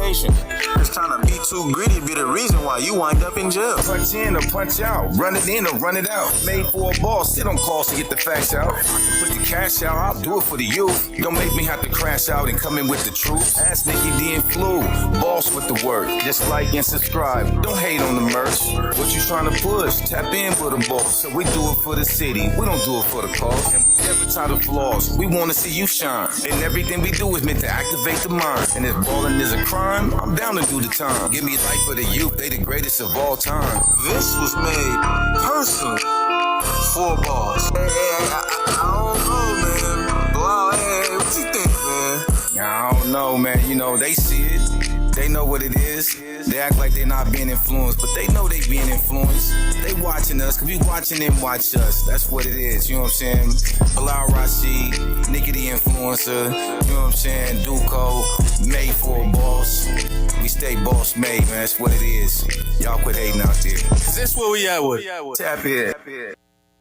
reputation. Just trying to be too greedy be the reason why you wind up in jail. Punch in or punch out, run it in or run it out. Made for a boss, sit on calls to get the facts out. I can put the cash out, I'll do it for the youth. Don't make me have to crash out and come in with the truth. Ask Nikki D and Flu, boss with the word. Just like and subscribe, don't hate on the merch. What you trying to push? Tap in with them boss. So we do it for the city, we don't do it for the cause. And we never tie the flaws, we want to see you shine. And everything we do is meant to activate the mind. And if balling is a crime, I'm down to do the time. Give me life for the youth, they the greatest of all time. This was made personally for boss. I don't know, man. Blah, hey, what you think, man? I don't know, man. You know, they see it. They know what it is. They act like they're not being influenced, but they know they being influenced. They watching us, cause we watching them watch us. That's what it is, you know what I'm saying? Bilal Rashid, Nikki the Influencer, you know what I'm saying? Duko, made for a boss. We stay boss made, man, that's what it is. Y'all quit hating out there. Is this where we at with? Tap in.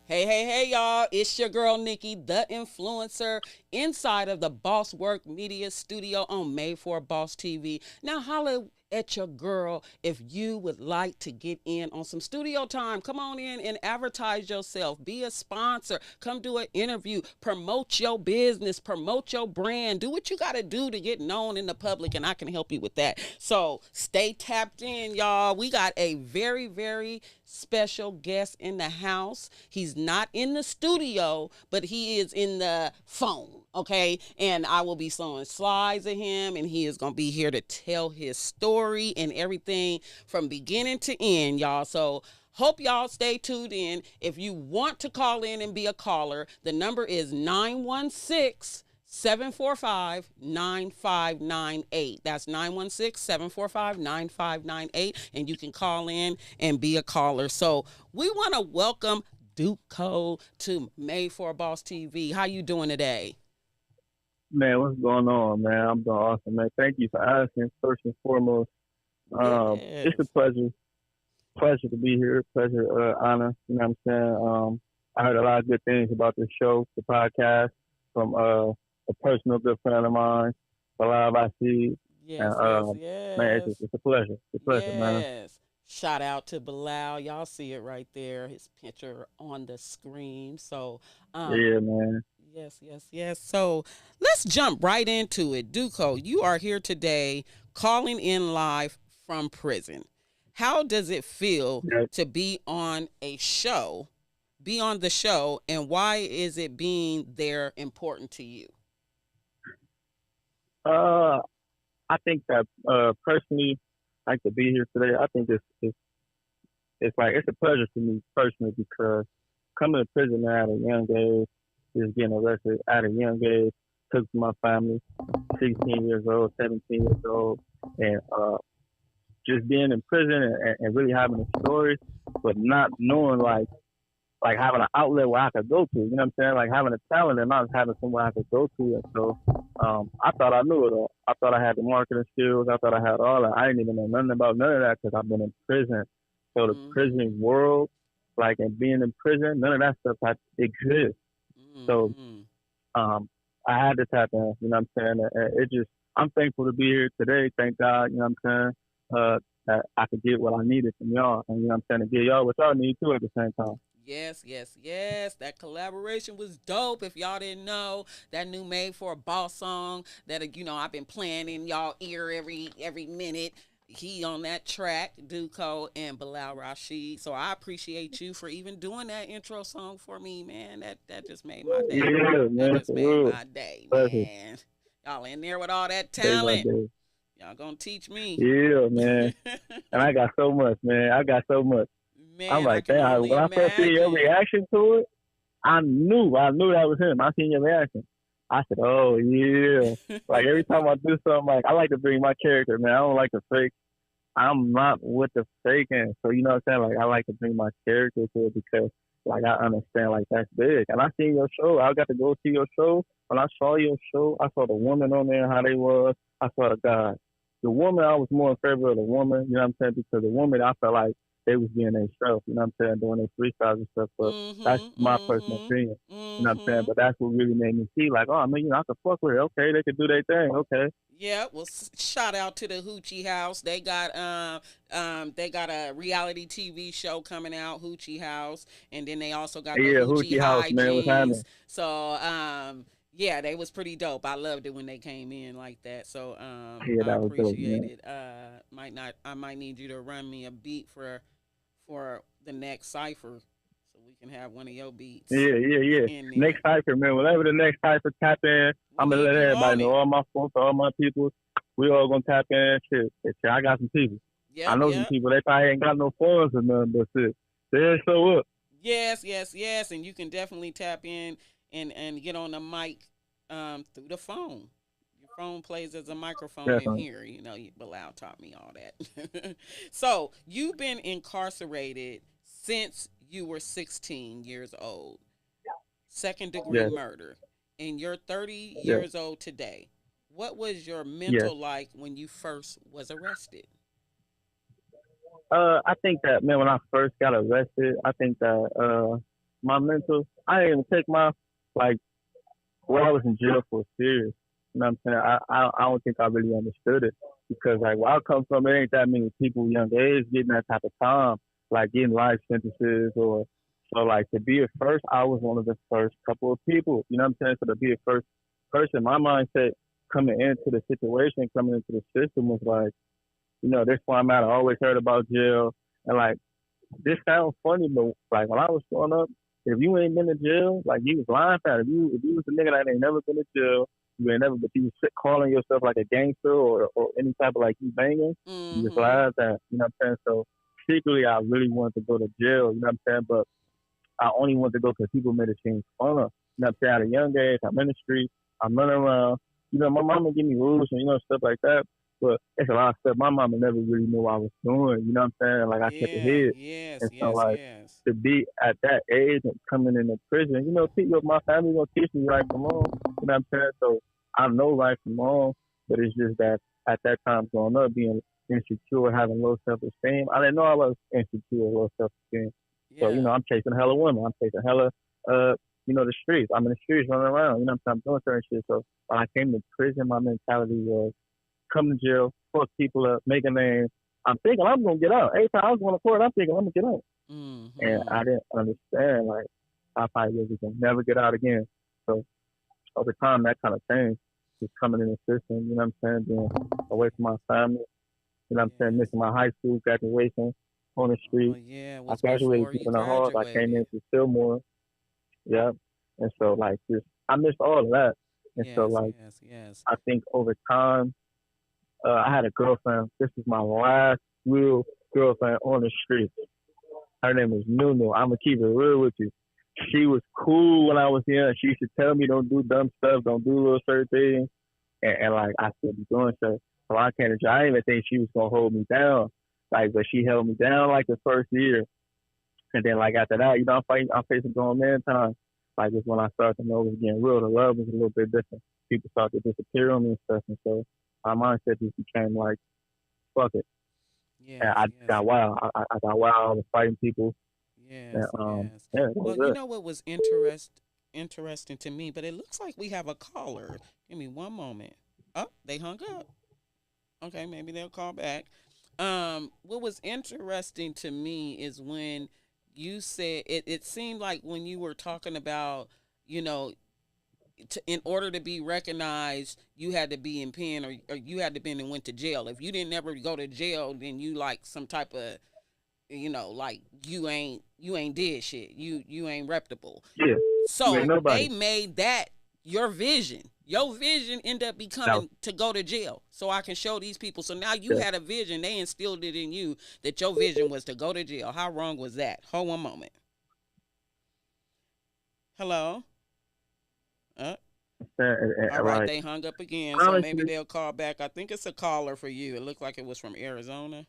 Hey, y'all. It's your girl, Nikki, the influencer, inside of the Boss Work Media Studio on Made for Boss TV. Now, holla at your girl if you would like to get in on some studio time. Come on in and advertise yourself. Be a sponsor. Come do an interview. Promote your business. Promote your brand. Do what you got to do to get known in the public, and I can help you with that. So stay tapped in, y'all. We got a very, very special guest in the house. He's not in the studio, but he is in the phone. Okay, and I will be showing slides of him, and he is going to be here to tell his story and everything from beginning to end, y'all. So hope y'all stay tuned in. If you want to call in and be a caller, the number is 916-745-9598. That's 916-745-9598, and you can call in and be a caller. So we want to welcome Duko to Made for Boss TV. How you doing today? Man, what's going on, man? I'm doing awesome, man. Thank you for asking, first and foremost. Yes. It's a pleasure to be here, honor, you know what I'm saying? I heard a lot of good things about this show, the podcast, from a personal good friend of mine, Bilal Rashid. Yes, and, man, it's a pleasure. It's a pleasure, man. Shout out to Bilal. Y'all see it right there, his picture on the screen. So, yeah, man. Yes. So let's jump right into it. Duko, you are here today calling in live from prison. How does it feel to be on the show, and why is it being there important to you? I think that personally, I like to be here today. I think it's a pleasure to me personally, because coming to prison at a young age, just getting arrested at a young age, took my family, 16 years old, 17 years old, and just being in prison and really having a story, but not knowing like having an outlet where I could go to, you know what I'm saying? Like having a talent and not having somewhere I could go to. And so I thought I knew it all. I thought I had the marketing skills. I thought I had all that. I didn't even know nothing about none of that because I've been in prison. So the prison world, like, and being in prison, none of that stuff exists. So I had to tap in, you know what I'm saying? I'm thankful to be here today. Thank God, you know what I'm saying, that I could get what I needed from y'all. And, you know what I'm saying, to give y'all what y'all need too at the same time. Yes. That collaboration was dope. If y'all didn't know, that new Made for a Boss song that, you know, I've been playing in y'all ear every minute. He on that track, Duko and Bilal Rashid. So I appreciate you for even doing that intro song for me, man. That just made my day. Yeah, man. That just made my day, man. Y'all in there with all that talent. Y'all gonna teach me. Yeah, man. And I got so much, man. Man, I'm like, damn, when I first see your reaction to it, I knew that was him. I seen your reaction. I said, oh, yeah. Like, every time I do something, like, I like to bring my character, man. I don't like to fake. I'm not with the faking. So, you know what I'm saying? Like, I like to bring my character to it because, like, I understand, like, that's big. And I seen your show. I got to go see your show. When I saw your show, I saw the woman on there, how they was. I saw the guy. The woman, I was more in favor of the woman, you know what I'm saying? Because the woman, I felt like they was being themselves, you know what I'm saying, doing their freestyles and stuff. But that's my personal opinion. You know what I'm saying? But that's what really made me see, like, oh, I mean, I could fuck with it. Okay, they could do their thing. Okay. Yeah, well, shout out to the Hoochie House. They got a reality TV show coming out, Hoochie House, and then they also got the Yeah, Hoochie Hoochie House, man, what's Hygienes. happening? So, yeah, they was pretty dope. I loved it when they came in like that. So, Yeah, I that was dope, appreciate man. it. I might need you to run me a beat for the next cipher, so we can have one of your beats Yeah. in there. Next cipher, man. Whenever the next cipher tap in, We I'm gonna need let you everybody on know. it. All my folks, all my people, we all gonna tap in. Shit, I got some people. I Yep, know some yep. people. They probably ain't got no funds or nothing, but shit, they'll show up. Yes, yes, yes, and you can definitely tap in and get on the mic through the phone. Your phone plays as a microphone in Definitely. here. You know, Bilal taught me all that. So you've been incarcerated since you were 16 years old. Second degree Yes, murder, and you're 30 yes, years old today. What was your yes. mental like when you first was arrested? I think that, man, when I first got arrested, I think that my mental, I didn't even take my, like, what I was in jail for serious. You know what I'm saying? I don't think I really understood it because, like, where I come from, it ain't that many people young age getting that type of time, like getting life sentences or so. Like, to be a first, I was one of the first couple of people. You know what I'm saying? So to be a first person, my mindset coming into the situation, coming into the system was like, this format I always heard about jail. And like, this sounds funny, but like when I was growing up, if you ain't been to jail, like you was lying at. If you was a nigga that ain't never been to jail, you ain't never, but you was calling yourself like a gangster or any type of like you banging, you just Mm-hmm. lied at that. You know what I'm saying? So secretly, I really wanted to go to jail. You know what I'm saying? But I only wanted to go because people made it seem fun. You know what I'm saying? At a young age, I'm in the street, I'm running around. My mama give me rules and stuff like that. But it's a lot of stuff my mama never really knew what I was doing. You know what I'm saying? Like I kept it Yeah. hid. Yes. And so Yes. like Yes. to be at that age and coming into prison, people, my family gonna teach me right from wrong. You know what I'm saying? So I know right from wrong, but it's just that at that time growing up, being insecure, having low self esteem, I didn't know I was insecure, low self esteem. So, Yeah. I'm chasing hella women. I'm chasing hella uh, the streets. I'm in the streets running around, I'm doing certain shit. So when I came to prison, my mentality was come to jail, fuck people up, make a name. I'm thinking I'm gonna get out. Every time I was going to court, I'm thinking I'm gonna get out. And Mm-hmm. I didn't understand, like, I probably was gonna never get out again. So over time that kinda changed. Just coming in the system, you know what I'm saying, being away from my family, you know what I'm saying, Yes. missing my high school graduation on the Oh street. yeah, it I was graduated before deep you in the halls. I came graduated. into Fillmore, yeah. And so like just I missed all of that. And so Yes, like yes, yes. I think over time, I had a girlfriend. This is my last real girlfriend on the street. Her name is Nunu. I'm gonna keep it real with you. She was cool when I was young. She used to tell me don't do dumb stuff, don't do little certain things, and like I still be doing stuff. So I can't. I didn't even think she was gonna hold me down. Like, but she held me down like the first year, and then like after that, I'm facing grown man time. Like it's when I started to know it was getting real. The love was a little bit different. People started to disappear on me and stuff, and so my mindset just became like, fuck it. And Yes, I yes, got wild. I got wild. I was fighting people, and yes, yes. yeah, that was Well, you it. know what was interesting to me, but it looks like we have a caller. Give me one moment. Oh, they hung up. Okay, maybe they'll call back. What was interesting to me is when you said it seemed like when you were talking about, you know, in order to be recognized, you had to be in pen or you had to been and went to jail. If you didn't ever go to jail, then you like some type of, like you ain't did shit. You ain't reputable. Yeah, you ain't So nobody. they made that your vision. Your vision ended up That was becoming to go to jail so I can show these people. So now you yeah. had a vision. They instilled it in you that your vision was to go to jail. How wrong was that? Hold one moment. Hello? Uh, all right, Like they hung up again, so maybe honestly, they'll call back. I think it's a caller for you. It looked like it was from Arizona.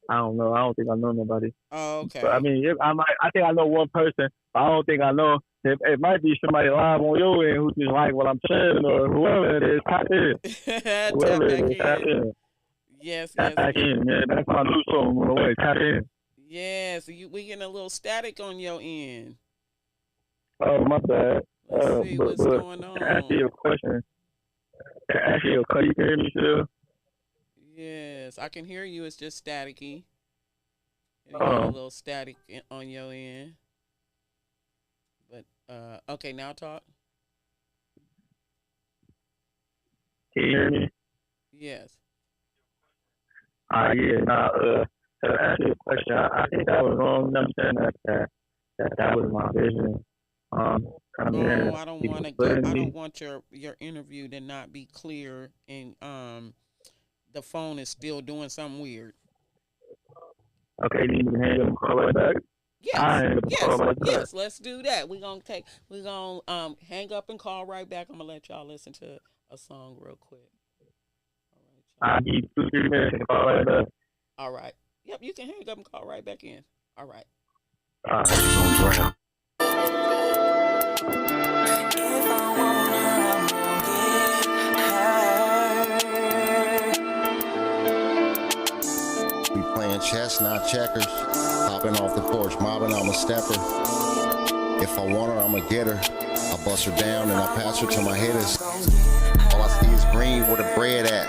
I don't know. I don't think I know nobody. Oh, But I okay. mean, if I might. I think I know one person. But I don't think I know. It might be somebody live on your end who just like what I'm saying, or whoever it is. Tap in. Tap Whoever it back is, tap in. in. Yes, Tap yes, back in, man. That's my new song on the way. Tap in. yes. We getting a little static on your end. Oh, my bad. Let's see what's But going to answer on. your question, you can hear me still? Yes, I can hear you. It's just staticky. You got a Um, little static on your end. But okay, now talk. can you hear me? Yes. Yeah, nah, to answer your question, I think that was wrong. I'm saying that was my vision. Coming Oh, in, I don't want people to go. putting I don't me. want your interview to not be clear, and the phone is still doing something weird. Okay, you can hang up and call right back. I Yes, hang up and call yes, right back. yes. Let's do that. We're gonna hang up and call right back. I'm gonna let y'all listen to a song real quick. All right, I y'all. give you 2, 3 minutes and call right back. All right. Yep, you can hang up and call right back in. All right. All right. We playing chess, not checkers. Hopping off the porch, mobbing, I'm a stepper. If I want her, I'ma get her. I bust her down and I pass her to my hitters. All I see is green, where the bread at.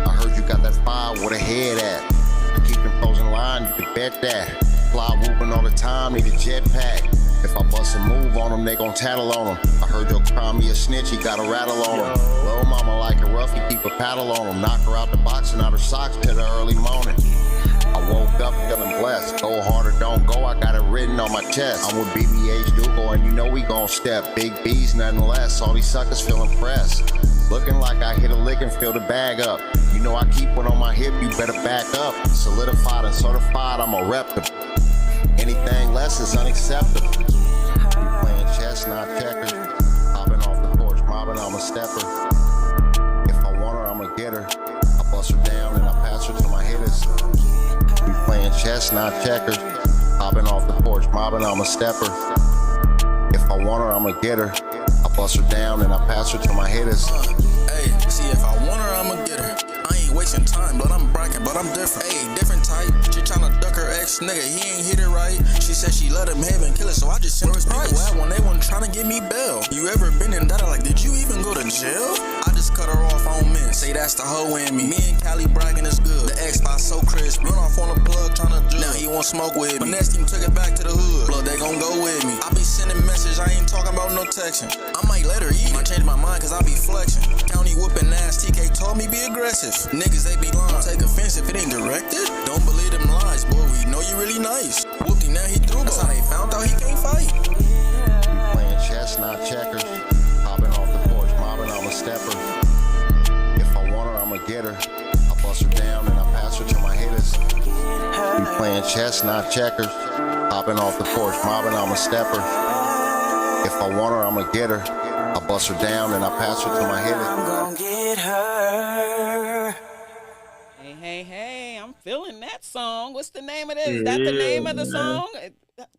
I heard you got that fire, where the head at. I keep them frozen line, you can bet that. Fly whooping all the time, need a jetpack. If I bust a move on them, they gon' tattle on them. I heard your call me a snitch, he got a rattle on him. Little mama like it rough, you keep a paddle on him. Knock her out the box and out her socks till the early morning. I woke up feeling blessed. Go hard or don't go, I got it written on my chest. I'm with BBH Duko and you know we gon' step. Big B's, nothing less. All these suckers feel impressed. Looking like I hit a lick and fill the bag up. You know I keep one on my hip, you better back up. Solidified and certified, I'm a rep. Anything less is unacceptable. We playing chess, not checkers. Hopping off the porch, mobbing, I'm a stepper. If I want her, I'ma get her. I bust her down and I pass her to my hitters. We playing chess, not checkers. Hopping off the porch, mobbing, I'm a stepper. If I want her, I'ma get her. I bust her down and I pass her to my hitters. Hey, see if I want her, I'ma get her. I ain't wasting time, but I'm bragging, but I'm different. Hey, different type. She tryna duck her ex, nigga, he ain't hit it right. She said she let him have and kill it, so I just sent her people out when they wasn't tryna get me bail. You ever been in that? Like, did you even go to jail? I just cut her off on men. Say that's the hoe in me. Me and Cali bragging is good. The ex spot so crisp. Run off on the plug tryna do. Now he won't smoke with me. Finesse team took it back to the hood. Blood, they gon' go with me. I be sending message, I ain't talking about no texting. I might let her eat. Might change my mind cause I be flexing. County whooping ass, TK told me be aggressive. Niggas, they be lying. Don't take offense if it ain't directed. Don't believe them lies, boy, we know you really nice. Whooped him, now he threw. That's how they found out he can't fight. We playing chess, not checkers. Hopping off the porch, mobbing, I'm a stepper. If I want her, I'ma get her. I bust her down and I pass her to my hitters. We playing chess, not checkers. Hopping off the porch, mobbing, I'm a stepper. If I want her, I'ma get her. I bust her down and I pass her to my hitters. I'm gonna get her. Hey, hey, hey! I'm feeling that song. What's the name of this? Is that the Yeah, name of the man. song?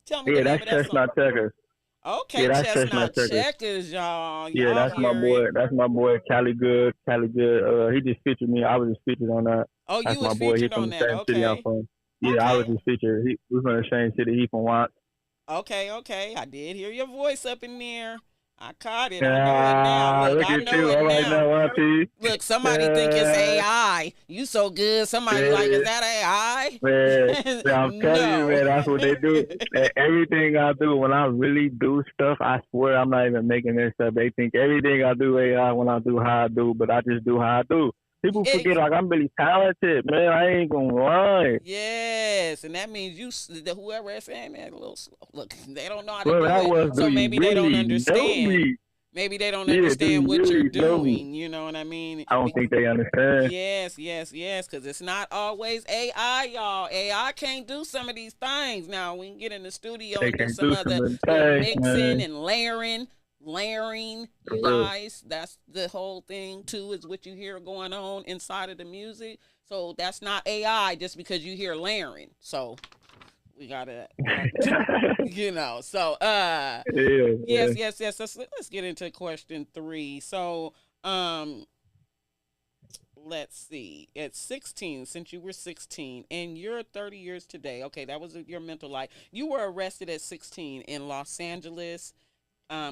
Tell me the Yeah, name that's of that song. Chestnut Checkers. Okay, Yeah, that's Chestnut Chestnut Checkers. Checkers, y'all. Yeah, Y'all that's my hear boy. it. That's my boy, Cali Good. Cali Good. He just featured me. I was just featured on that. Oh, That's you my was boy. He featured from on the that. same city I'm Okay. from. Yeah, I was Okay. just featured. We from the same city. He from Watts. Okay, okay. I did hear your voice up in there. I caught it. I know it now. Yeah, Look, look I at know you. it All right now. now, Auntie. Look, somebody think it's Yeah, AI. You so good. Somebody like, is that man, AI? I'm telling you, No. man, that's what they do. And everything I do, when I really do stuff, I swear I'm not even making this up. They think everything I do AI when I do how I do, but I just do how I do. People forget, like, I'm really talented, man. I ain't gonna lie. Yes, and that means whoever is saying that a little slow. Look, they don't know how to Whoever do that it, was, do so you maybe they don't really know understand. me? Maybe they don't Yeah, do understand you what you're really know me? doing. You know what I mean? I don't think they understand. Yes, yes, yes, because it's not always AI, y'all. AI can't do some of these things. Now, we can get in the studio They and do can some do other some little things, mixing man. and layering, For you real. guys. That's the whole thing, too, is what you hear going on inside of the music. So that's not AI just because you hear layering. So we gotta, you know. So Yeah, yes, yes, yes. Let's get into question 3. So let's see, at 16, since you were 16 and you're 30 years today, okay, that was your mental life. You were arrested at 16 in Los Angeles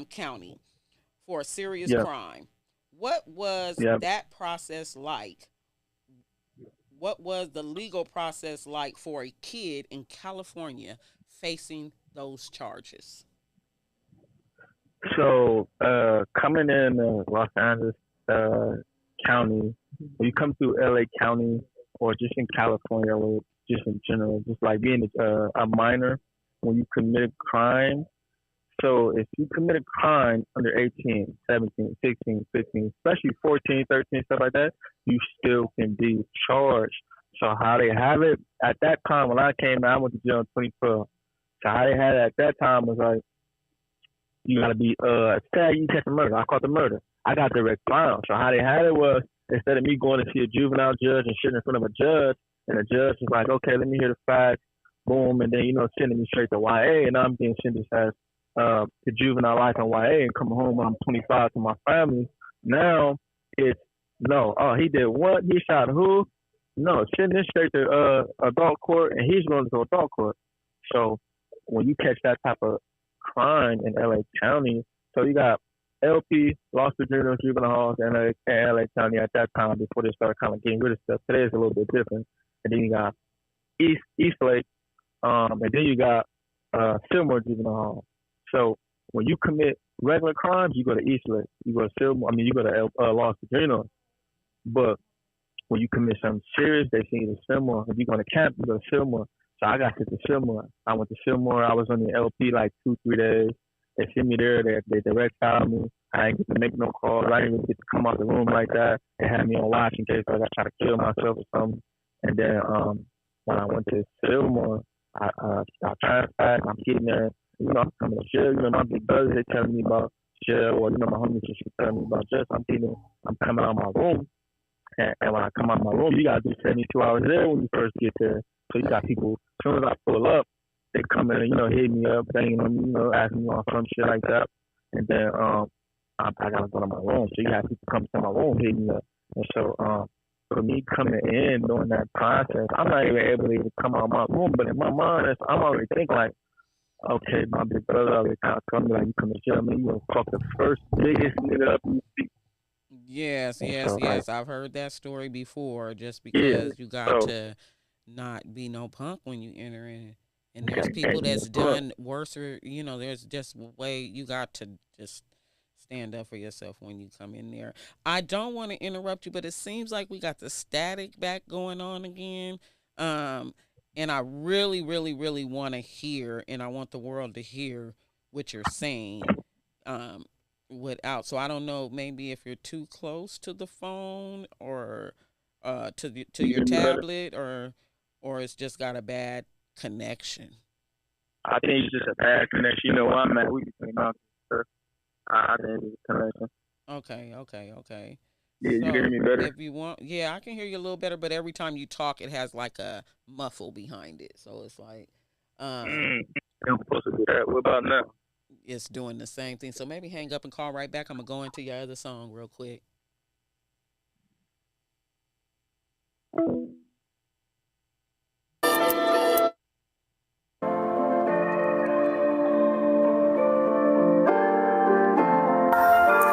County for a serious Yeah. crime. What was Yeah. that process like? What was the legal process like for a kid in California facing those charges? So, coming in Los Angeles County, when you come through LA County or just in California or just in general, just like being a minor when you commit a crime. So if you commit a crime under 18, 17, 16, 15, especially 14, 13, stuff like that, you still can be charged. So how they have it at that time when I came out, I went to jail in 2012. So how they had it at that time was like, you gotta be say you catch a murder. I caught the murder. I got direct file. So how they had it was instead of me going to see a juvenile judge and sitting in front of a judge, and the judge was like, okay, let me hear the facts, boom, and then sending me straight to YA, and I'm being sentenced as to juvenile life in YA and coming home when I'm 25 to my family. Now it's no, oh he did what? He shot who? No, sending this straight to adult court, and he's going to adult court. So when you catch that type of crime in LA County, so you got LP, Los Angeles juvenile halls, and LA County at that time before they started kind of getting rid of stuff. Today is a little bit different. And then you got Eastlake, and then you got Fillmore juvenile hall. So when you commit regular crimes, you go to Eastlake, you go to Fillmore. You go to Los Angeles. But when you commit something serious, they send you to Fillmore. If you go to camp, you go to Fillmore. So I got sent to Fillmore. I went to Fillmore. I was on the LP like 2-3 days. They sent me there. They direct filed me. I didn't get to make no calls. I didn't even get to come out the room like that. They had me on watch in case I got trying to kill myself or something. And then when I went to Fillmore, I got transferred. I'm getting there. I'm coming to jail. My big brothers, they telling me about jail. Or, my homies just telling me about jail. So I'm coming out of my room. And when I come out of my room, you got to do 72 hours there when you first get there. So you got people, as soon as I pull up, they come in and, hit me up, banging on me, asking me on some shit like that. And then I got to go to my room. So you have people come to my room, hitting me up. And so for me coming in during that process, I'm not even able to even come out of my room. But in my mind, I'm already thinking like, okay, my big brother already kind of told me like, you come to jail, man, you going to fuck the first biggest nigga up you see. Yes. I've heard that story before. Just because you got to not be no punk when you enter in, and there's people that's done worse. Or there's just a way you got to just stand up for yourself when you come in there. I don't want to interrupt you, but it seems like we got the static back going on again. And I really, really, really want to hear, and I want the world to hear what you're saying. So I don't know, maybe if you're too close to the phone or to your tablet, or it's just got a bad connection. I think it's just a bad connection. You know where I'm at. We can talk. I think it's a connection. Okay. Yeah, you hear me better? If you want, I can hear you a little better, but every time you talk, it has like a muffle behind it. So it's like, I'm supposed to do that. What about now? It's doing the same thing. So maybe hang up and call right back. I'm going to go into your other song real quick.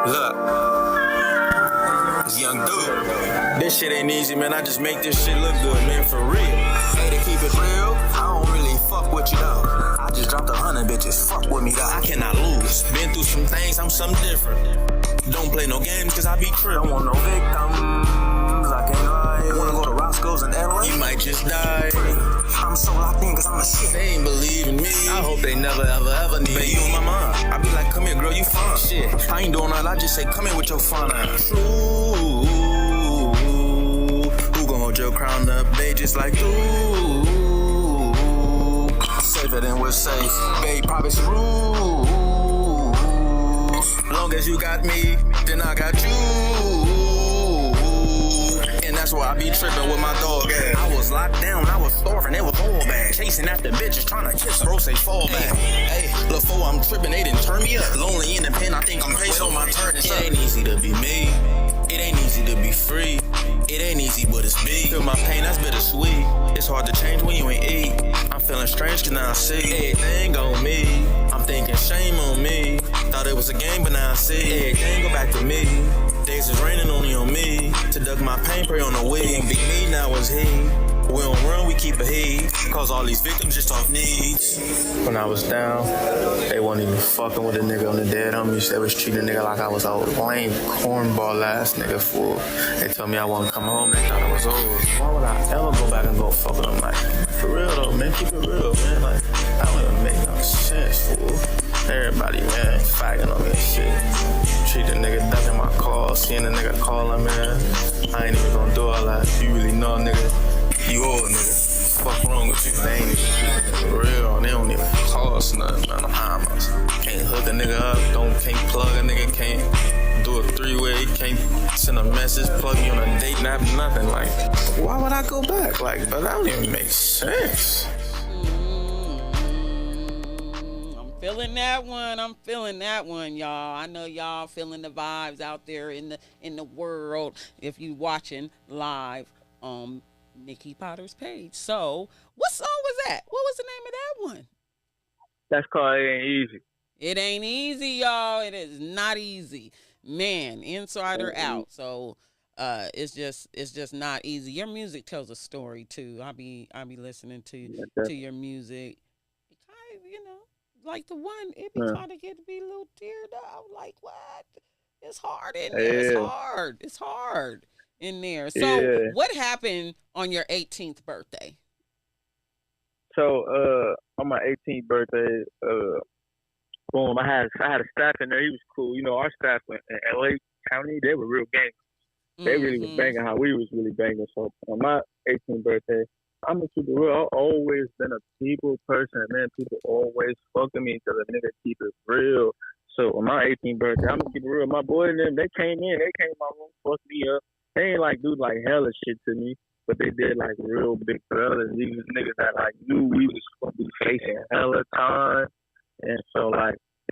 Look, it's Young Duko. This shit ain't easy, man. I just make this shit look good, man, for real. Hey, to keep it real, I don't really fuck with you, though. I just dropped 100 bitches, fuck with me, though. I cannot lose. Been through some things, I'm something different. Don't play no games, cause I be trippin'. Don't want no victims, I can't lie. Wanna go to Roscoe's in LA? You might just die. I'm so locked in, cause I'm a shit. They ain't believe in me. I hope they never, ever need me. You on my mind. I be like, come here, girl, you fine. Shit, I ain't doing that, I just say, come here with your fine ass. Ooh, who gon' hold your crown up, babe, just like you? Safer than we're safe, babe, privacy rule. Long as you got me, then I got you. And that's why I be trippin' with my dog ass. I was locked down, I was starving, it was all bad. Chasing after bitches, trying to kiss her, bro, say fall back. Hey, before I'm trippin', they didn't turn me up. Lonely in the pen, I think I'm paid, so my turn is up. It ain't easy to be me, it ain't easy to be free. It ain't easy, but it's big. Feel my pain, that's bittersweet. It's hard to change when you ain't eat. I'm feeling strange, cause now I see everything on me. I'm thinking shame on me. Thought it was a game, but now I see everything go back to me. Days is raining only on me. To duck my pain, pray on the wing. Big me, now is he. We don't run, we keep a heat. Cause all these victims just off needs. When I was down, they wasn't even fucking with a nigga on the dead homies. They was treating a nigga like I was a lame cornball ass nigga fool. They told me I wasn't coming home, they thought I was over. Why would I ever go back and go fuck with them? Like, for real though, man, keep it real, man. Like, that don't even make no sense, fool. Everybody, man, fighting on this shit. Treat the nigga ducking my call, seeing the nigga calling, man. I ain't even gonna do all that. You really know, nigga. You old nigga, fuck wrong with you? They ain't even keeping it real. They don't even cost nothing, man. Can't hook a nigga up, can't plug a nigga, can't do a three-way, can't send a message, plug me on a date, nothing. Like, why would I go back? Like, but that don't even make sense. I'm feeling that one, y'all. I know y'all feeling the vibes out there in the world if you watching live on Nikki Potter's page. So, what song was that? What was the name of that one? That's called It Ain't Easy. It ain't easy, y'all. It is not easy, man. Inside or out. So, it's just not easy. Your music tells a story too. I be listening to your music. It kind of, like the one. It be kind of get to be a little teared up. Like what? It's hard in there. It's hard in there. So what happened on your 18th birthday? So on my 18th birthday, boom, I had a staff in there. He was cool. Our staff in LA County, they were real gangsters. They really was banging how we was really banging. So on my 18th birthday, I'm gonna keep it real. I've always been a people person, man. People always fuck with me because a nigga keep it real. So on my 18th birthday, I'm gonna keep it real. My boy and them, they came in my room, fucked me up. They ain't do hella shit to me, but they did real big brothers. These niggas that knew we was gonna be facing hella time, and so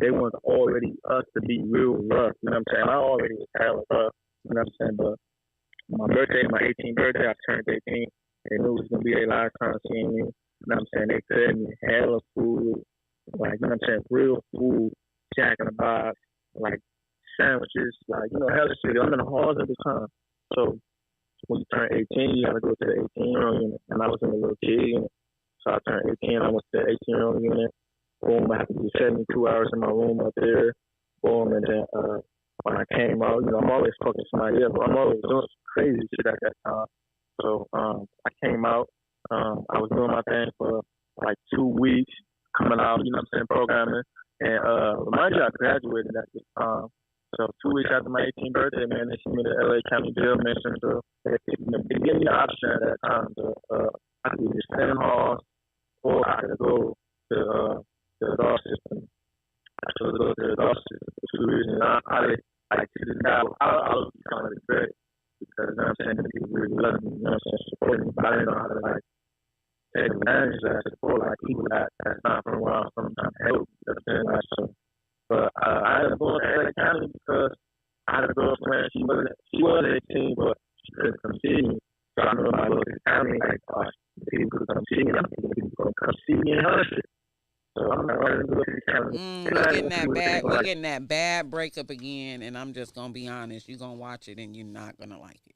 they want already us to be real rough. You know what I'm saying? I already was hella rough. You know what I'm saying? But my birthday, my 18th birthday, I turned 18. They knew it was gonna be their last time seeing me. You know what I'm saying? They fed me hella food, you know what I'm saying? Real food, Jack in the Box, sandwiches, hella shit. I'm in the halls at the time. So when you turn 18, you gotta go to the 18-year-old unit. And I was in the little kid unit. So I turned 18, I went to the 18-year-old unit. Boom, I had to do 72 hours in my room up there. Boom, and then when I came out, I'm always fucking somebody up. I'm always doing some crazy shit at that time. So I came out. I was doing my thing for 2 weeks, coming out, programming. And remind you, I graduated at this time. So 2 weeks after my 18th birthday, man, they sent me to LA County Jail, man. So they gave me the option at that time to I could either stay in halls or I could go to the adult system. I chose to go to the adult system for 2 reasons. I to this guy, I was kind of regret it because, you know what I'm saying, the people really love me, you know what I'm saying, supporting me, but I didn't know how to take advantage of that support, people that's not from where I'm from, trying to help, you know what I'm saying, so. But I ended up going to LA County because I had a girlfriend. She was 18, but she couldn't come see me. So I knew if I go to the county, people could come see me. I'm thinking people could come see me and her shit. So I'm not ready to go to the county. We're getting that bad breakup again, and I'm just gonna be honest. You're gonna watch it and you're not gonna like it.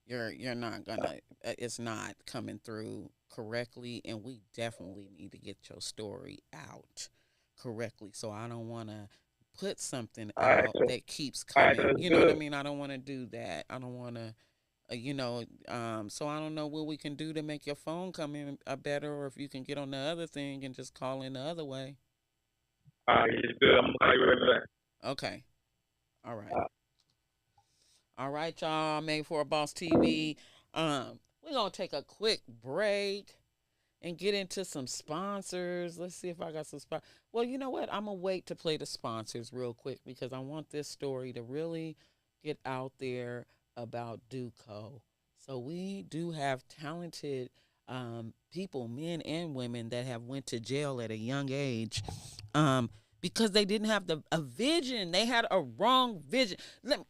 You're not gonna. It's not coming through correctly, and we definitely need to get your story out correctly. So I don't want to put something out that keeps coming. You know what I mean? I don't want to do that. I don't want to, so I don't know what we can do to make your phone come in better, or if you can get on the other thing and just call in the other way. All right, it's good. I'm going to call you right back. Okay. All right. All right, y'all. Made for a Boss TV. We're going to take a quick break and get into some sponsors. Let's see if I got some sponsors. Well, you know what? I'm going to wait to play the sponsors real quick because I want this story to really get out there about Duko. So we do have talented people, men and women, that have went to jail at a young age because they didn't have a vision. They had a wrong vision. Let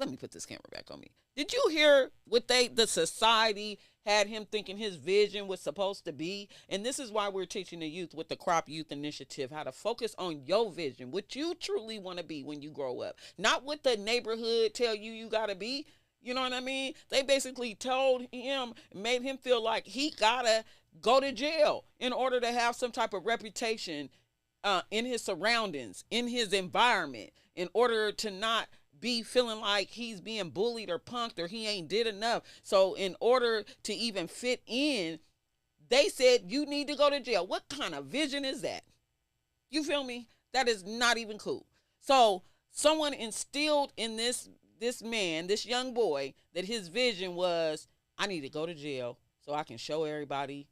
me put this camera back on me. Did you hear what the society had him thinking his vision was supposed to be? And this is why we're teaching the youth with the Crop Youth Initiative how to focus on your vision, what you truly want to be when you grow up, not what the neighborhood tell you got to be. You know what I mean? They basically told him, made him feel like he gotta go to jail in order to have some type of reputation in his surroundings, in his environment, in order to not be feeling like he's being bullied or punked or he ain't did enough. So in order to even fit in, they said you need to go to jail. What kind of vision is that? You feel me? That is not even cool. So someone instilled in this man, this young boy, that his vision was, I need to go to jail so I can show everybody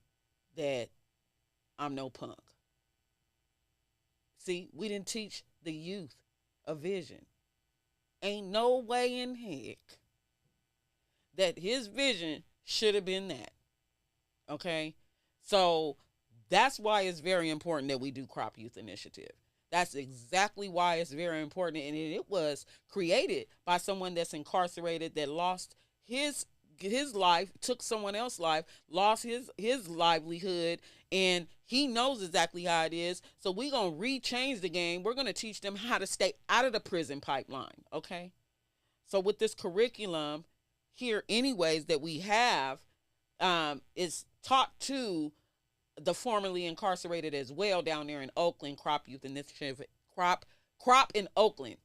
that I'm no punk. See, we didn't teach the youth a vision. Ain't no way in heck that his vision should have been that. Okay? So that's why it's very important that we do Crop Youth Initiative. That's exactly why it's very important. And it was created by someone that's incarcerated that lost his life, took someone else's life, lost his livelihood, and he knows exactly how it is. So we're going to rechange the game. We're going to teach them how to stay out of the prison pipeline, okay? So with this curriculum here anyways that we have, is taught to the formerly incarcerated as well down there in Oakland, Crop Youth Initiative, Crop in Oakland,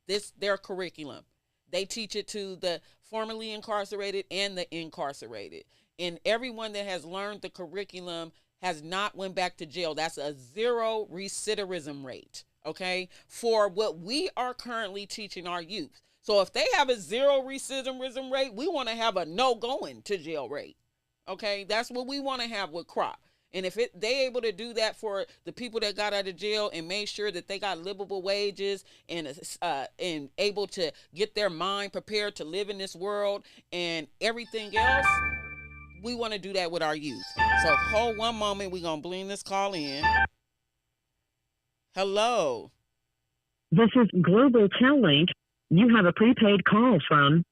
this their curriculum. They teach it to the formerly incarcerated and the incarcerated. And everyone that has learned the curriculum has not went back to jail. That's a 0 recidivism rate, okay, for what we are currently teaching our youth. So if they have a 0 recidivism rate, we want to have a no going to jail rate, okay? That's what we want to have with Crop. And if they able to do that for the people that got out of jail and made sure that they got livable wages and able to get their mind prepared to live in this world and everything else, we want to do that with our youth. So hold one moment. We're going to bling this call in. Hello. This is Global Tellink. You have a prepaid call from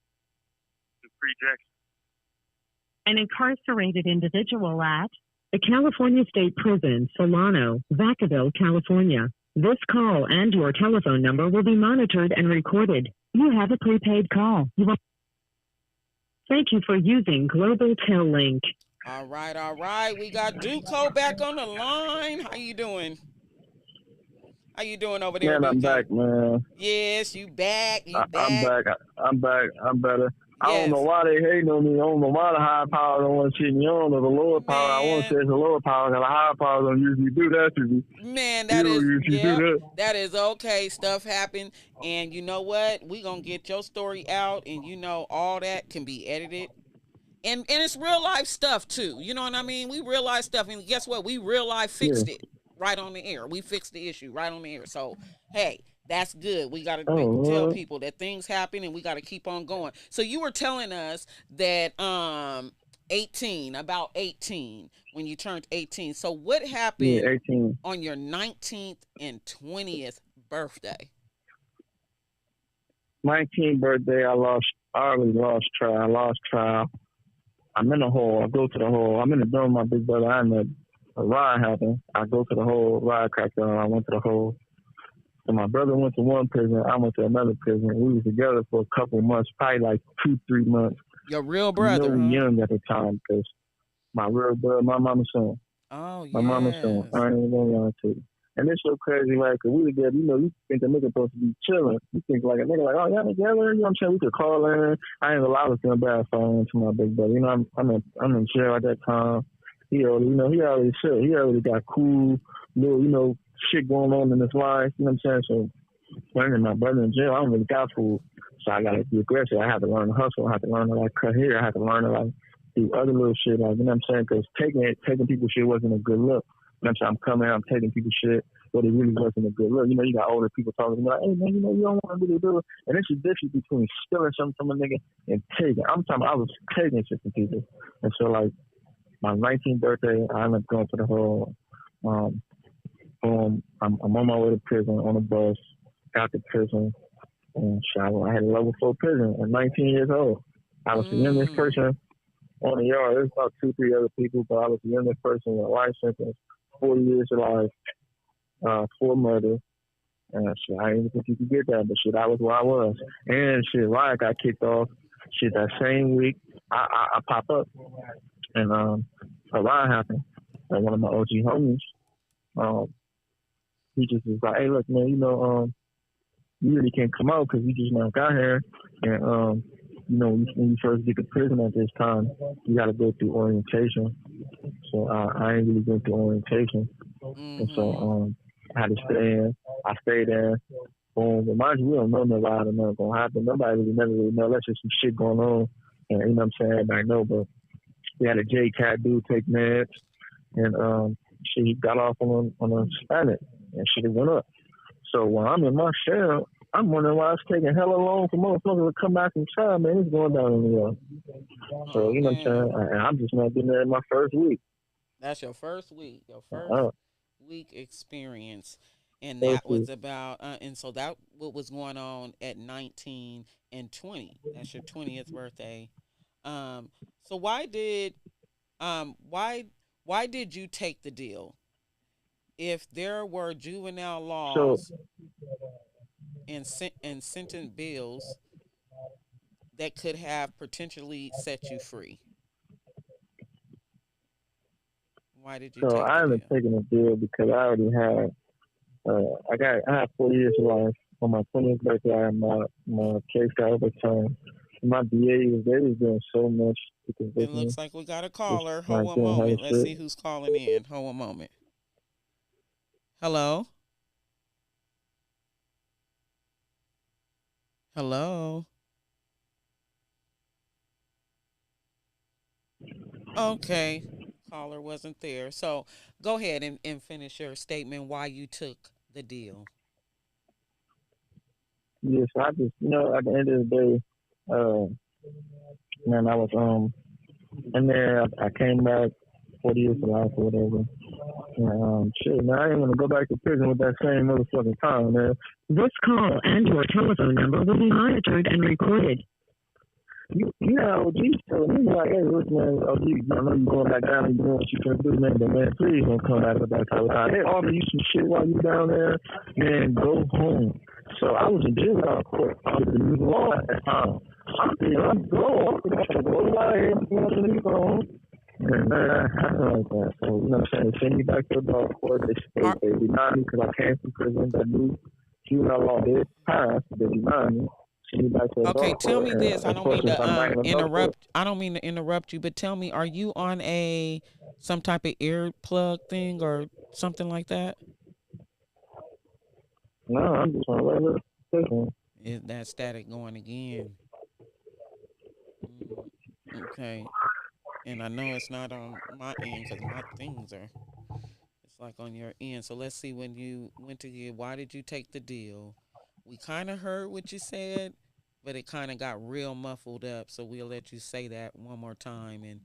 an incarcerated individual at the California State Prison, Solano, Vacaville, California. This call and your telephone number will be monitored and recorded. You have a prepaid call. Thank you for using Global Tellink. All right. We got Duko back on the line. How you doing? How you doing over there, Man, Duko? I'm back, man. Yes, you back. I'm back. I'm back. I'm better. I Yes. don't know why they hating on me. I don't know why the higher power don't want to shit me on, or the lower power. I want to say it's the lower power, because the higher power don't usually do that to me. Man, that is okay. Stuff happened, and you know what? We gonna get your story out, and you know all that can be edited. And it's real life stuff too. You know what I mean? We real life stuff, and guess what? We real life fixed it right on the air. We fixed the issue right on the air. So hey, that's good. We got to tell people that things happen, and we got to keep on going. So you were telling us that about 18 when you turned 18. So what happened on your 19th and 20th birthday? 19th birthday, I already lost trial. I'm in the hole. I go to the hole. I'm in the dorm with my big brother. A ride happened. I go to the hole. Ride cracked on. I went to the hole. So my brother went to one prison. I went to another prison. We was together for a couple months, probably like 2-3 months. Your real brother, we young at the time, because my real brother, my mama's son. Oh, yeah. My mama's son. I ain't even gonna lie to you. And it's so crazy, like, cause we together, you think a nigga supposed to be chilling. You think like a nigga like, oh, y'all together, you know what I'm saying? We could call in. I ain't allowed to send bad phone to my big brother. I'm in jail at that time. He already shit. He already got cool, little, shit going on in his life. You know what I'm saying? So when my brother in jail, I don't really got food. So I gotta be aggressive. I have to learn to hustle. I have to learn to cut hair. I have to learn to do other little shit, you know what I'm saying? Because taking people's shit wasn't a good look. You know what I'm saying? I'm coming out, I'm taking people's shit, but it really wasn't a good look. You got older people talking to me like, hey man, you don't want to really do it. And it's a difference between stealing something from a nigga and taking. I'm talking about I was taking shit from people. And so my 19th birthday, I ended up going to the whole I'm on my way to prison on a bus, got to prison. And shit, I had a level 4 prison at 19 years old. I was the youngest person on the yard. There's about 2, 3 other people, but I was the youngest person with a life sentence, 40 years of life, for murder. And shit, I didn't even think you could get that, but shit, that was where I was. And shit, Riot got kicked off. Shit, that same week, I pop up, and a riot happened. And one of my OG homies, he just was like, "Hey, look, man, you really can't come out because you just now got here, and when you first get to prison at this time, you got to go through orientation. So I ain't really going through orientation, and so I had to stay in. I stayed there. Boom. But mind you, we don't know nobody or nothing gonna happen. Nobody really never really know. That's just some shit going on, and you know what I'm saying. Everybody know, but we had a J Cat dude take meds, and she got off on a Hispanic, and she went up. So when I'm in my cell, I'm wondering why it's taking hella long for motherfuckers to come back inside, man. It's going down in the air. So, you know what I'm saying? And I'm just not getting there in my first week. That's your first week, week experience. And that was about, and so that what was going on at 19 and 20. That's your 20th birthday. So why did you take the deal? If there were juvenile laws and sentence bills that could have potentially set you free, why did you take the deal? So I haven't taken a deal because I already had I had 4 years of life. On my 20th birthday, I had my case got overturned. My DA was doing so much to convict me. It looks like we got a caller. Hold a moment. Let's see who's calling in. Hold a moment. Hello? Hello? Okay. Caller wasn't there. So go ahead and finish your statement why you took the deal. Yes, I just, at the end of the day, man, I was, and then I came back 40 years of life or whatever. And, shit, man, I ain't gonna go back to prison with that same motherfucking time, man. This call and your telephone number will be monitored and recorded. OG telling me like, hey, look, man, OG, I know you going back down and doing what you can do, man, but man, please don't come back with that type of time. They offer you some shit while you down there, man, go home. So I was in juvenile court. I was in new law at that time. I'm thinking, I'm going to go out here and go to the home. And man, I don't like that. So, you know what I'm saying? They send me back to the dog court. They denied me because I came from prison. That new juvenile law did pass. They denied me. Okay, tell me this. I don't mean to interrupt. I don't mean to interrupt you, but tell me, are you on some type of earplug thing or something like that? No, I'm just on a regular station. Is that static going again? Okay, and I know it's not on my end because my things are. It's like on your end. So let's see when you went to get. Why did you take the deal? We kind of heard what you said, but it kind of got real muffled up. So we'll let you say that one more time and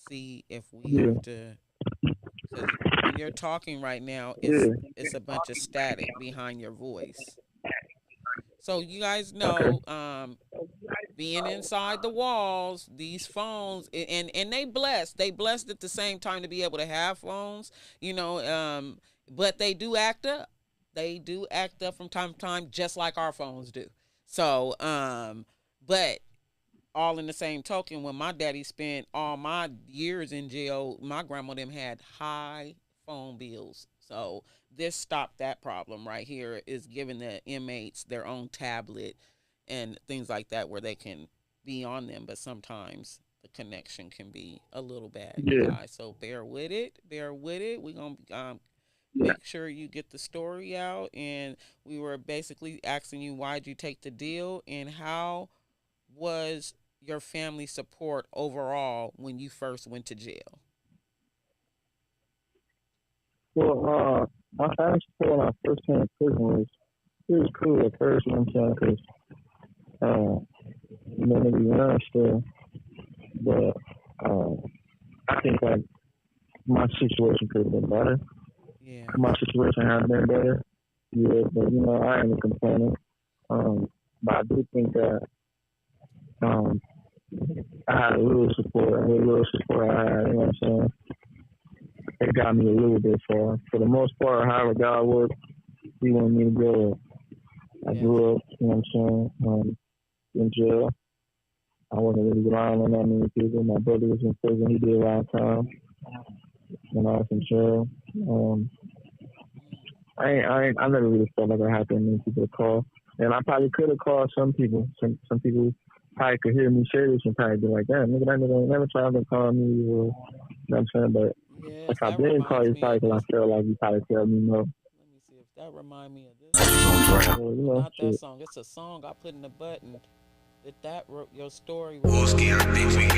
see if we have to. Because when you're talking right now, it's a bunch of static behind your voice. So you guys know, being inside the walls, these phones, and they blessed at the same time to be able to have phones, but they do act up. They do act up from time to time, just like our phones do. So, but all in the same token, when my daddy spent all my years in jail, my grandma them had high phone bills. So this stopped that problem right here, is giving the inmates their own tablet and things like that where they can be on them. But sometimes the connection can be a little bad, you guys. So bear with it. We're going to make sure you get the story out. And we were basically asking you, why'd you take the deal and how was your family support overall when you first went to jail? Well, my family support when I first came to prison was cool at first, you know what I'm saying? Because, niggas young still. But I think, like, my situation could have been better. Yeah. My situation had been better. Yeah, but, I ain't complaining. But I do think that um, I had a little support, and the little support I had, you know what I'm saying? It got me a little bit far. For the most part, however God worked, He wanted me to go. I grew up, you know what I'm saying, in jail. I wasn't really relying on that many people. My brother was in prison. He did a lot of time when I was in jail. I never really felt like I had that many people to call. And I probably could have called some people. Some people probably could hear me say this and probably be like, damn, nigga, that nigga ain't never tried to call me. Or, you know what I'm saying? But Yes, if I that didn't call you, reminds it's me probably of because this. I felt like you probably tell me no. Let me see if that remind me of this. So, you know, Not that shit. song. It's a song I put in the button. That wrote your story. Wolski, I think we got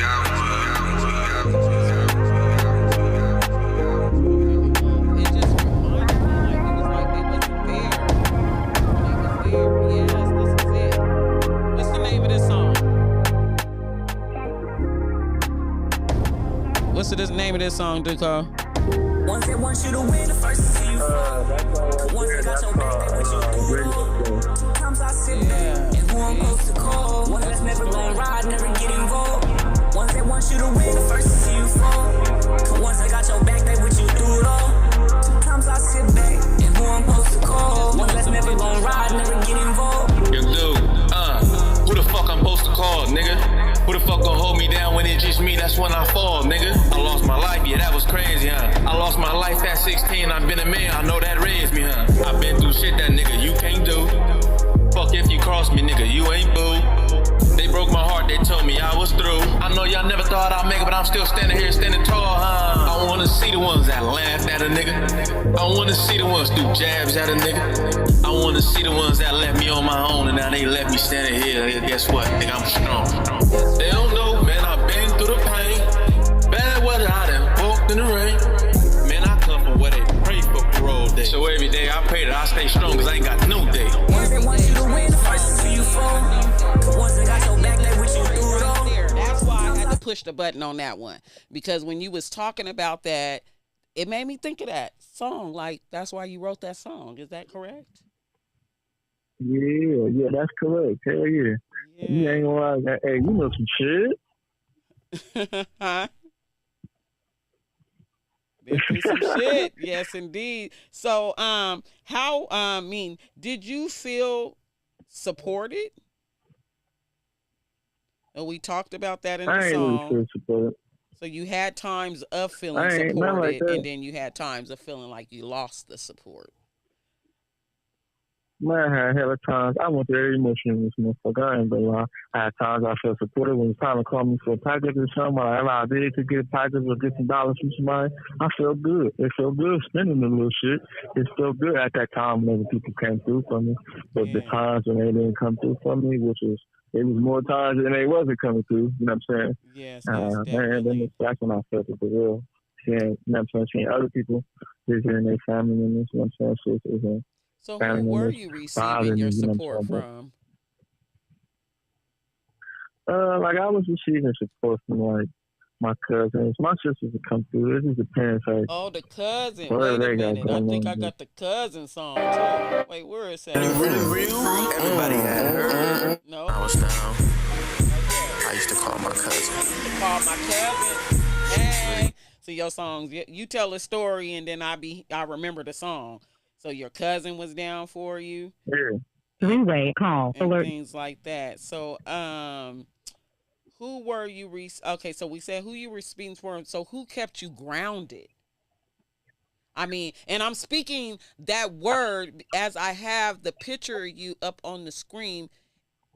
It just reminded me like it was like they wasn't there when they was there. Yes, this is it. What's the name of this song? What's the name of this song, Duko? Ones that want you to win, the first to see you fall. That's all right Ones there. that got That's your back, they with you through it all. Sometimes I sit back and who I'm supposed to call. Ones that's never gonna ride, never get involved. Ones that want you to win, the first to see you fall. Ones that got your back, they with you through it all. Sometimes I sit back and who I'm supposed to call. Ones that's never gonna ride, never get involved. Yo, dude, who the fuck I'm supposed to call, nigga? Who the fuck gon' hold me down when it's just me? That's when I fall, nigga. I lost my life, yeah, that was crazy, huh? I lost my life at 16, I've been a man, I know that raised me, huh? I've been through shit that nigga you can't do. Fuck if you cross me, nigga, you ain't boo. They broke my heart, they told me I was through. I know y'all never thought I'd make it, but I'm still standing here, standing tall, huh? I wanna see the ones that laughed at a nigga. I wanna see the ones do jabs at a nigga. I wanna see the ones that left me on my own and now they left me standing here. Guess what, nigga, I'm strong. They don't know, man, I've been through the pain. Bad weather, I done walked in the rain. Man, I come from where they pray for parole day. So every day I pray that I stay strong, cause I ain't got no day. Ones that want you to win, the first to see you fall. Ones that got your back, they with you through it all. That's why I had to push the button on that one, because when you was talking about that, it made me think of that song. Like, that's why you wrote that song. Is that correct? Yeah, that's correct. Hell yeah. You ain't gonna lie. Hey, you know some shit. Huh? Been through some shit. Yes, indeed. So, did you feel supported? And we talked about that in the I ain't song. really feel supported. So you had times of feeling I ain't nothing like supported, that. and then you had times of feeling like you lost the support. Man, I had hella times. I went through every emotion in this motherfucker. I ain't gonna lie. I had times I felt supported when it was time to call me for a package or something. Whatever I did to get a package or get some dollars from somebody, I felt good. It felt good spending the little shit. It felt good at that time whenever people came through for me. But the times when they didn't come through for me, it was more times than they wasn't coming through. You know what I'm saying? Yes, Man, that's when I felt it for real. Seeing, you know what I'm saying? Seeing other people visiting their family members, you know what I'm saying? So who were you receiving your support from? Like I was receiving support from like my cousins. My sisters would come through. This is the parents. Like, oh, the cousin. Wait a minute. I think I got the cousin song too. Wait, where is that? Everybody had heard. No. I was down. I used to call my cousin. Call my cousin. Hey. So your songs, you tell a story and then I remember the song. So your cousin was down for you? Yeah. Three-way call and alert. Things like that. So, who were you? Okay, so we said who you were speaking for. So who kept you grounded? I mean, and I'm speaking that word as I have the picture of you up on the screen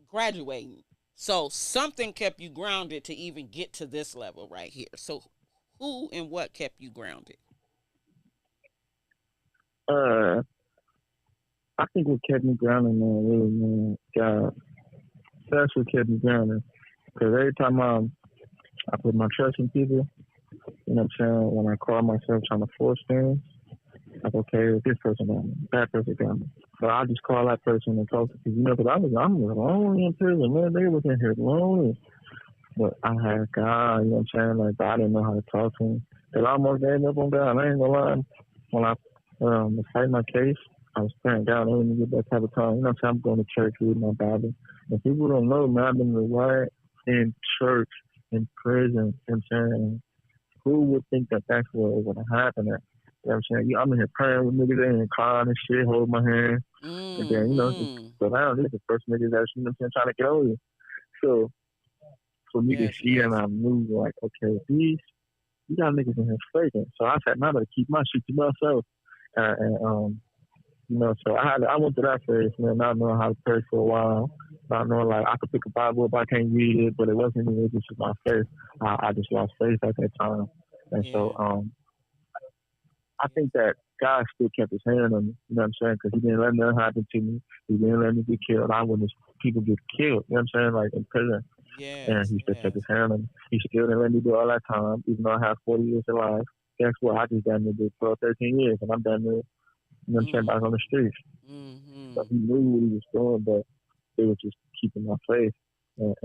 graduating. So something kept you grounded to even get to this level right here. So who and what kept you grounded? I think what kept me grounded, man, really, man, God. That's what kept me grounded. Because every time I put my trust in people, you know what I'm saying, when I call myself trying to force things, like, okay, this person got me, that person got me. So I just call that person and talk to people, you know, because I'm lonely in prison, man. They was in here lonely. But I had God, you know what I'm saying? Like, I didn't know how to talk to him. Because I almost gave up on God. I ain't gonna lie. When I was fighting my case, I was praying down. I didn't get that type of time. You know what I'm saying? I'm going to church reading my Bible. And people don't know, man, I've been right in church, in prison. You know what I'm saying? Who would think that that's what would happen? You know what I'm saying? I'm in here praying with niggas and crying and shit, hold my hand. And then, you know, so now this is the first niggas that, you know what I'm saying, trying to get over you. So for me to see them, I knew, like, okay, these, you got niggas in here faking. So I said, now I better keep my shit to myself. You know, so I went through that phase, man, not knowing how to pray for a while. Not knowing, like, I could pick a Bible up, I can't read it, but it wasn't even just my faith. I just lost faith at that time. And so I think that God still kept his hand on me, you know what I'm saying? Because he didn't let nothing happen to me. He didn't let me get killed. I witnessed people get killed, you know what I'm saying, like in prison. And he still kept his hand on me. He still didn't let me do all that time, even though I have 40 years of life. Guess what? I just done did 12, 13 years, and I'm done there, you know what I'm saying, back on the streets. So he knew what he was doing, but it was just keeping my faith. And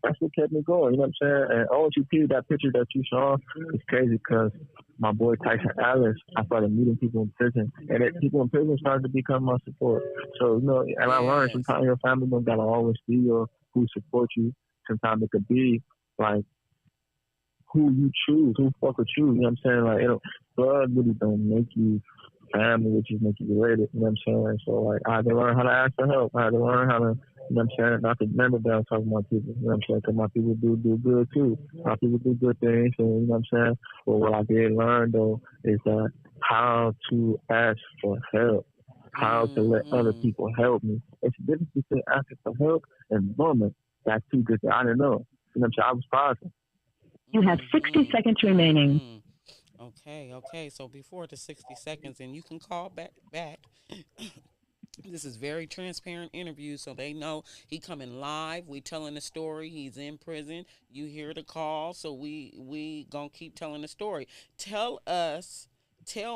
that's what kept me going, you know what I'm saying? And OGP, that picture that you saw, is crazy because my boy Tyson Ellis, I started meeting people in prison, and people in prison started to become my support. So, you know, and I learned sometimes your family don't gotta always be your who support you. Sometimes it could be like who you choose, who fuck with you. You know what I'm saying? Like, blood really don't make you family, it just make you related. You know what I'm saying? So, like, I had to learn how to ask for help. I had to learn how to, you know what I'm saying, not to remember down talking about people. You know what I'm saying? Because my people do good too. My people do good things, and you know what I'm saying? But what I did learn though is that how to ask for help, how to let other people help me. It's the difference between asking for help and moment. That's two good things. I didn't know. You know what I'm saying? I was positive. You have 60 seconds remaining. Okay. So before the 60 seconds, and you can call back. This is very transparent interview, so they know he coming live. We telling the story. He's in prison. You hear the call, so we gonna keep telling the story. Tell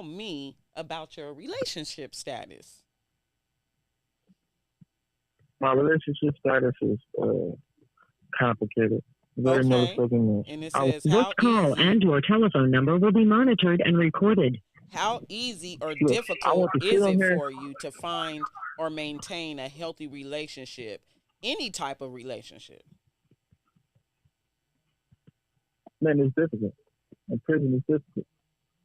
me about your relationship status. My relationship status is complicated. Very motherfucking. And it says this call and your telephone number will be monitored and recorded. How easy or difficult is it for you to find or maintain a healthy relationship, any type of relationship? Man, it's difficult. In prison, it's difficult.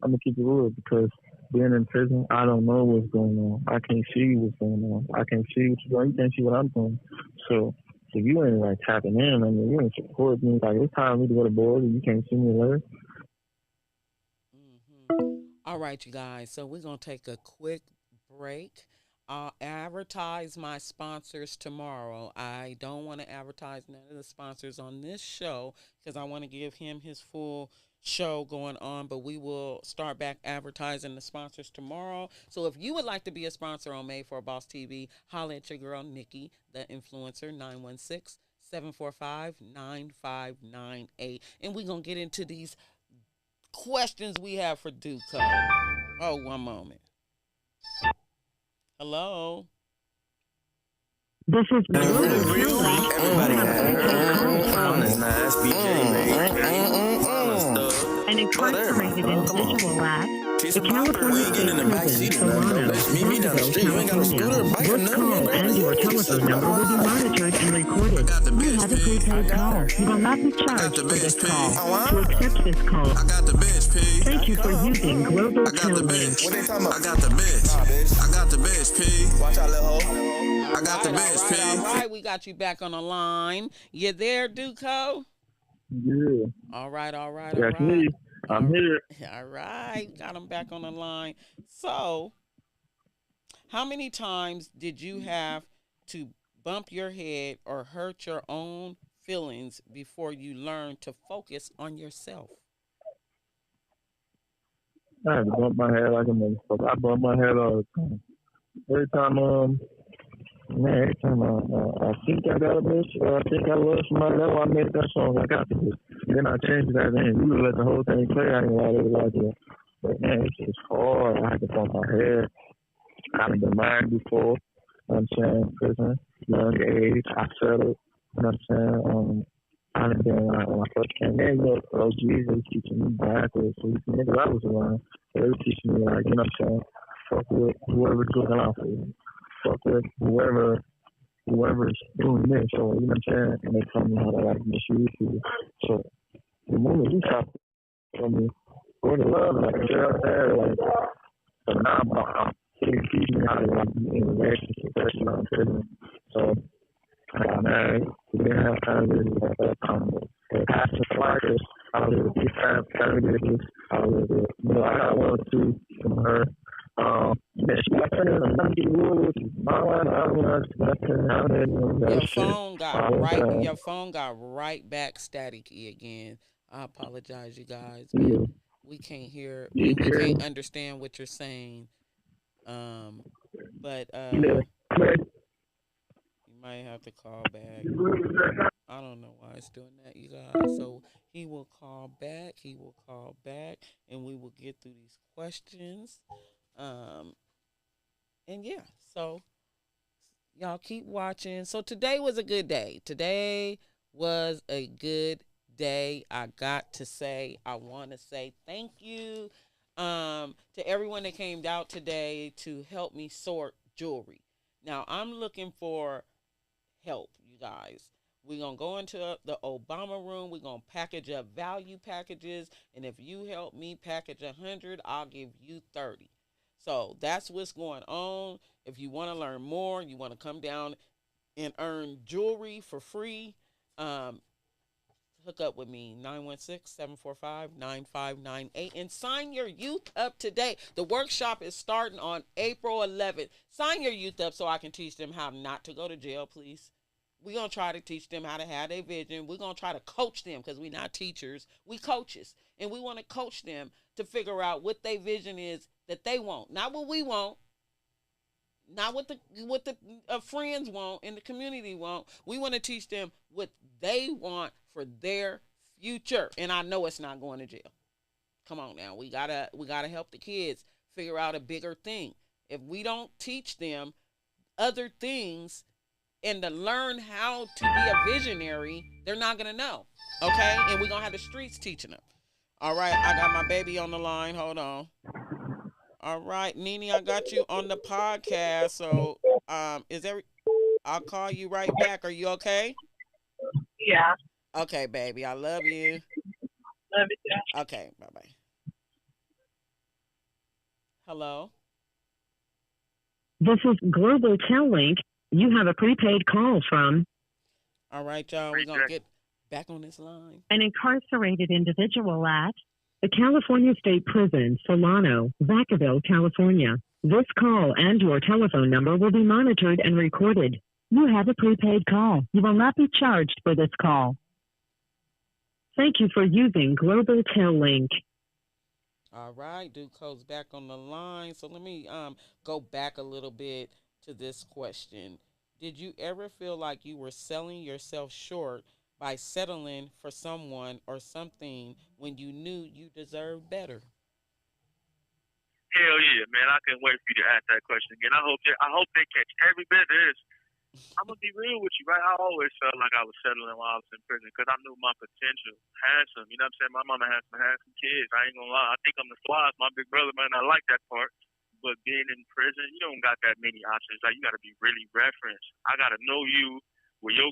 I'm going to keep it real because being in prison, I don't know what's going on. I can't see what's going on. I can't see what you're doing. You can't see what I'm doing. So you ain't like tapping in. I mean, you ain't support me. Like, it's time for me to go to board and you can't see me later. All right, you guys. So we're going to take a quick break. I'll advertise my sponsors tomorrow. I don't want to advertise none of the sponsors on this show because I want to give him his full show going on, but we will start back advertising the sponsors tomorrow. So if you would like to be a sponsor on Made for Boss TV, holla at your girl Nikki, the influencer, 916-745-9598. And we're going to get into these questions we have for Duko. Oh, one moment. Hello. This is Everybody an incarcerated individual at the California State Prison, Solano, Vakaville, California. This call and your telephone number will be monitored and recorded. You have a prepaid call. You will not be charged for this call. To accept this call, thank you for using Global Tailwind. I got the bitch. I got the bitch, P. Watch out, little hoe. I got the bitch, P. All right, we got you back on the line. You there, Duko? Yeah. All right. That's me. I'm here. All right, got him back on the line. So, how many times did you have to bump your head or hurt your own feelings before you learned to focus on yourself? I had to bump my head like a motherfucker. I bump my head all the time. Every time I think I got a bitch or I think I love somebody, that's why I made that song. I got the bitch. Then I changed that name. You would let the whole thing play. I ain't like it like that. But man, it's just hard. I had to bump my head. I've been married before. You know what I'm saying? Prison, young age. I settled. You know what I'm saying? I've been like when I first came in, Jesus was teaching me backwards. So niggas I was around, they were teaching me like, you know what I'm saying? fuck with whoever's looking out for you. Fuck with whoever's doing this, or you know what I'm saying? And they tell me how to like misuse you. So the moment you stop for me, go to love, like I said out there, like so now I'm teaching me how to like be in a relationship, especially on prison. So I got married. We didn't have time to do that time. But passion for Marcus, I was able to keep family business. I was able to, you know, I got one or two from her. Yeah, she got turned into another rules. My one, I was nothing out there. Your phone got right back staticky again. I apologize, you guys. Yeah. We can't hear. Yeah, We can't understand what you're saying. But yeah. you might have to call back. I don't know why it's doing that, you guys. So he will call back. And we will get through these questions. And yeah, so y'all keep watching. So today was a good day. I got to say, I want to say thank you to everyone that came out today to help me sort jewelry. Now, I'm looking for help, you guys. We're going to go into the Obama room. We're going to package up value packages. And if you help me package 100, I'll give you 30. So that's what's going on. If you want to learn more, you want to come down and earn jewelry for free, hook up with me, 916-745-9598, and sign your youth up today. The workshop is starting on April 11th. Sign your youth up so I can teach them how not to go to jail, please. We're going to try to teach them how to have their vision. We're going to try to coach them because we're not teachers. We coaches. And we want to coach them to figure out what their vision is that they want. Not what we want. Not what the friends want and the community want. We want to teach them what they want for their future. And I know it's not going to jail. Come on now. We gotta help the kids figure out a bigger thing. If we don't teach them other things and to learn how to be a visionary, they're not going to know. Okay? And we're going to have the streets teaching them. All right. I got my baby on the line. Hold on. All right. Nene, I got you on the podcast. So I'll call you right back. Are you okay? Yeah. Okay, baby. I love you. Love you too. Okay. Bye-bye. Hello? This is Global Tel Link. You have a prepaid call from. All right, y'all. We're going to get back on this line. An incarcerated individual at the California State Prison, Solano, Vacaville, California. This call and your telephone number will be monitored and recorded. You have a prepaid call. You will not be charged for this call. Thank you for using Global Tel Link. All right, Duko's back on the line. So let me go back a little bit to this question. Did you ever feel like you were selling yourself short by settling for someone or something when you knew you deserved better? Hell yeah, man! I can't wait for you to ask that question again. I hope they catch every bit of this. I'm gonna be real with you, right? I always felt like I was settling while I was in prison because I knew my potential. Handsome, you know what I'm saying? My mama had some handsome kids. I ain't gonna lie. I think I'm the flies. My big brother might not like that part, but being in prison, you don't got that many options. Like, you got to be really referenced. I got to know you where you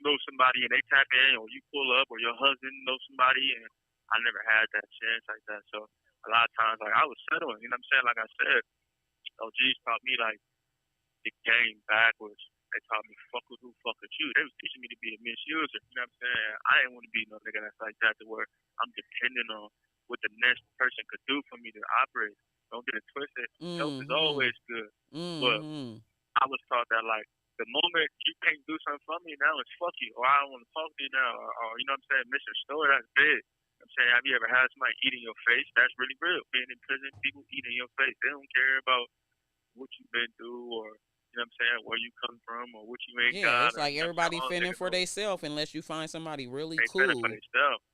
know somebody and they tap in, or you pull up, or your husband knows somebody, and I never had that chance like that. So a lot of times, like, I was settling. You know what I'm saying? Like I said, OGs taught me like the game backwards. They taught me fuck with who, fuck with you. They was teaching me to be a misuser. You know what I'm saying? I didn't want to be no nigga that's like that, to where I'm dependent on what the next person could do for me to operate. Don't get it twisted. Help is always good. But I was taught that, like, the moment you can't do something for me, now it's fuck you, or I don't want to talk to you now, or you know what I'm saying, Mr. Store, that's big. You know what I'm saying, have you ever had somebody eat in your face? That's really real. Being in prison, people eat in your face. They don't care about what you've been through, or you know what I'm saying, where you come from, or what you ain't got. Yeah, it's like everybody fending for themselves unless you find somebody really cool. They fending for themselves.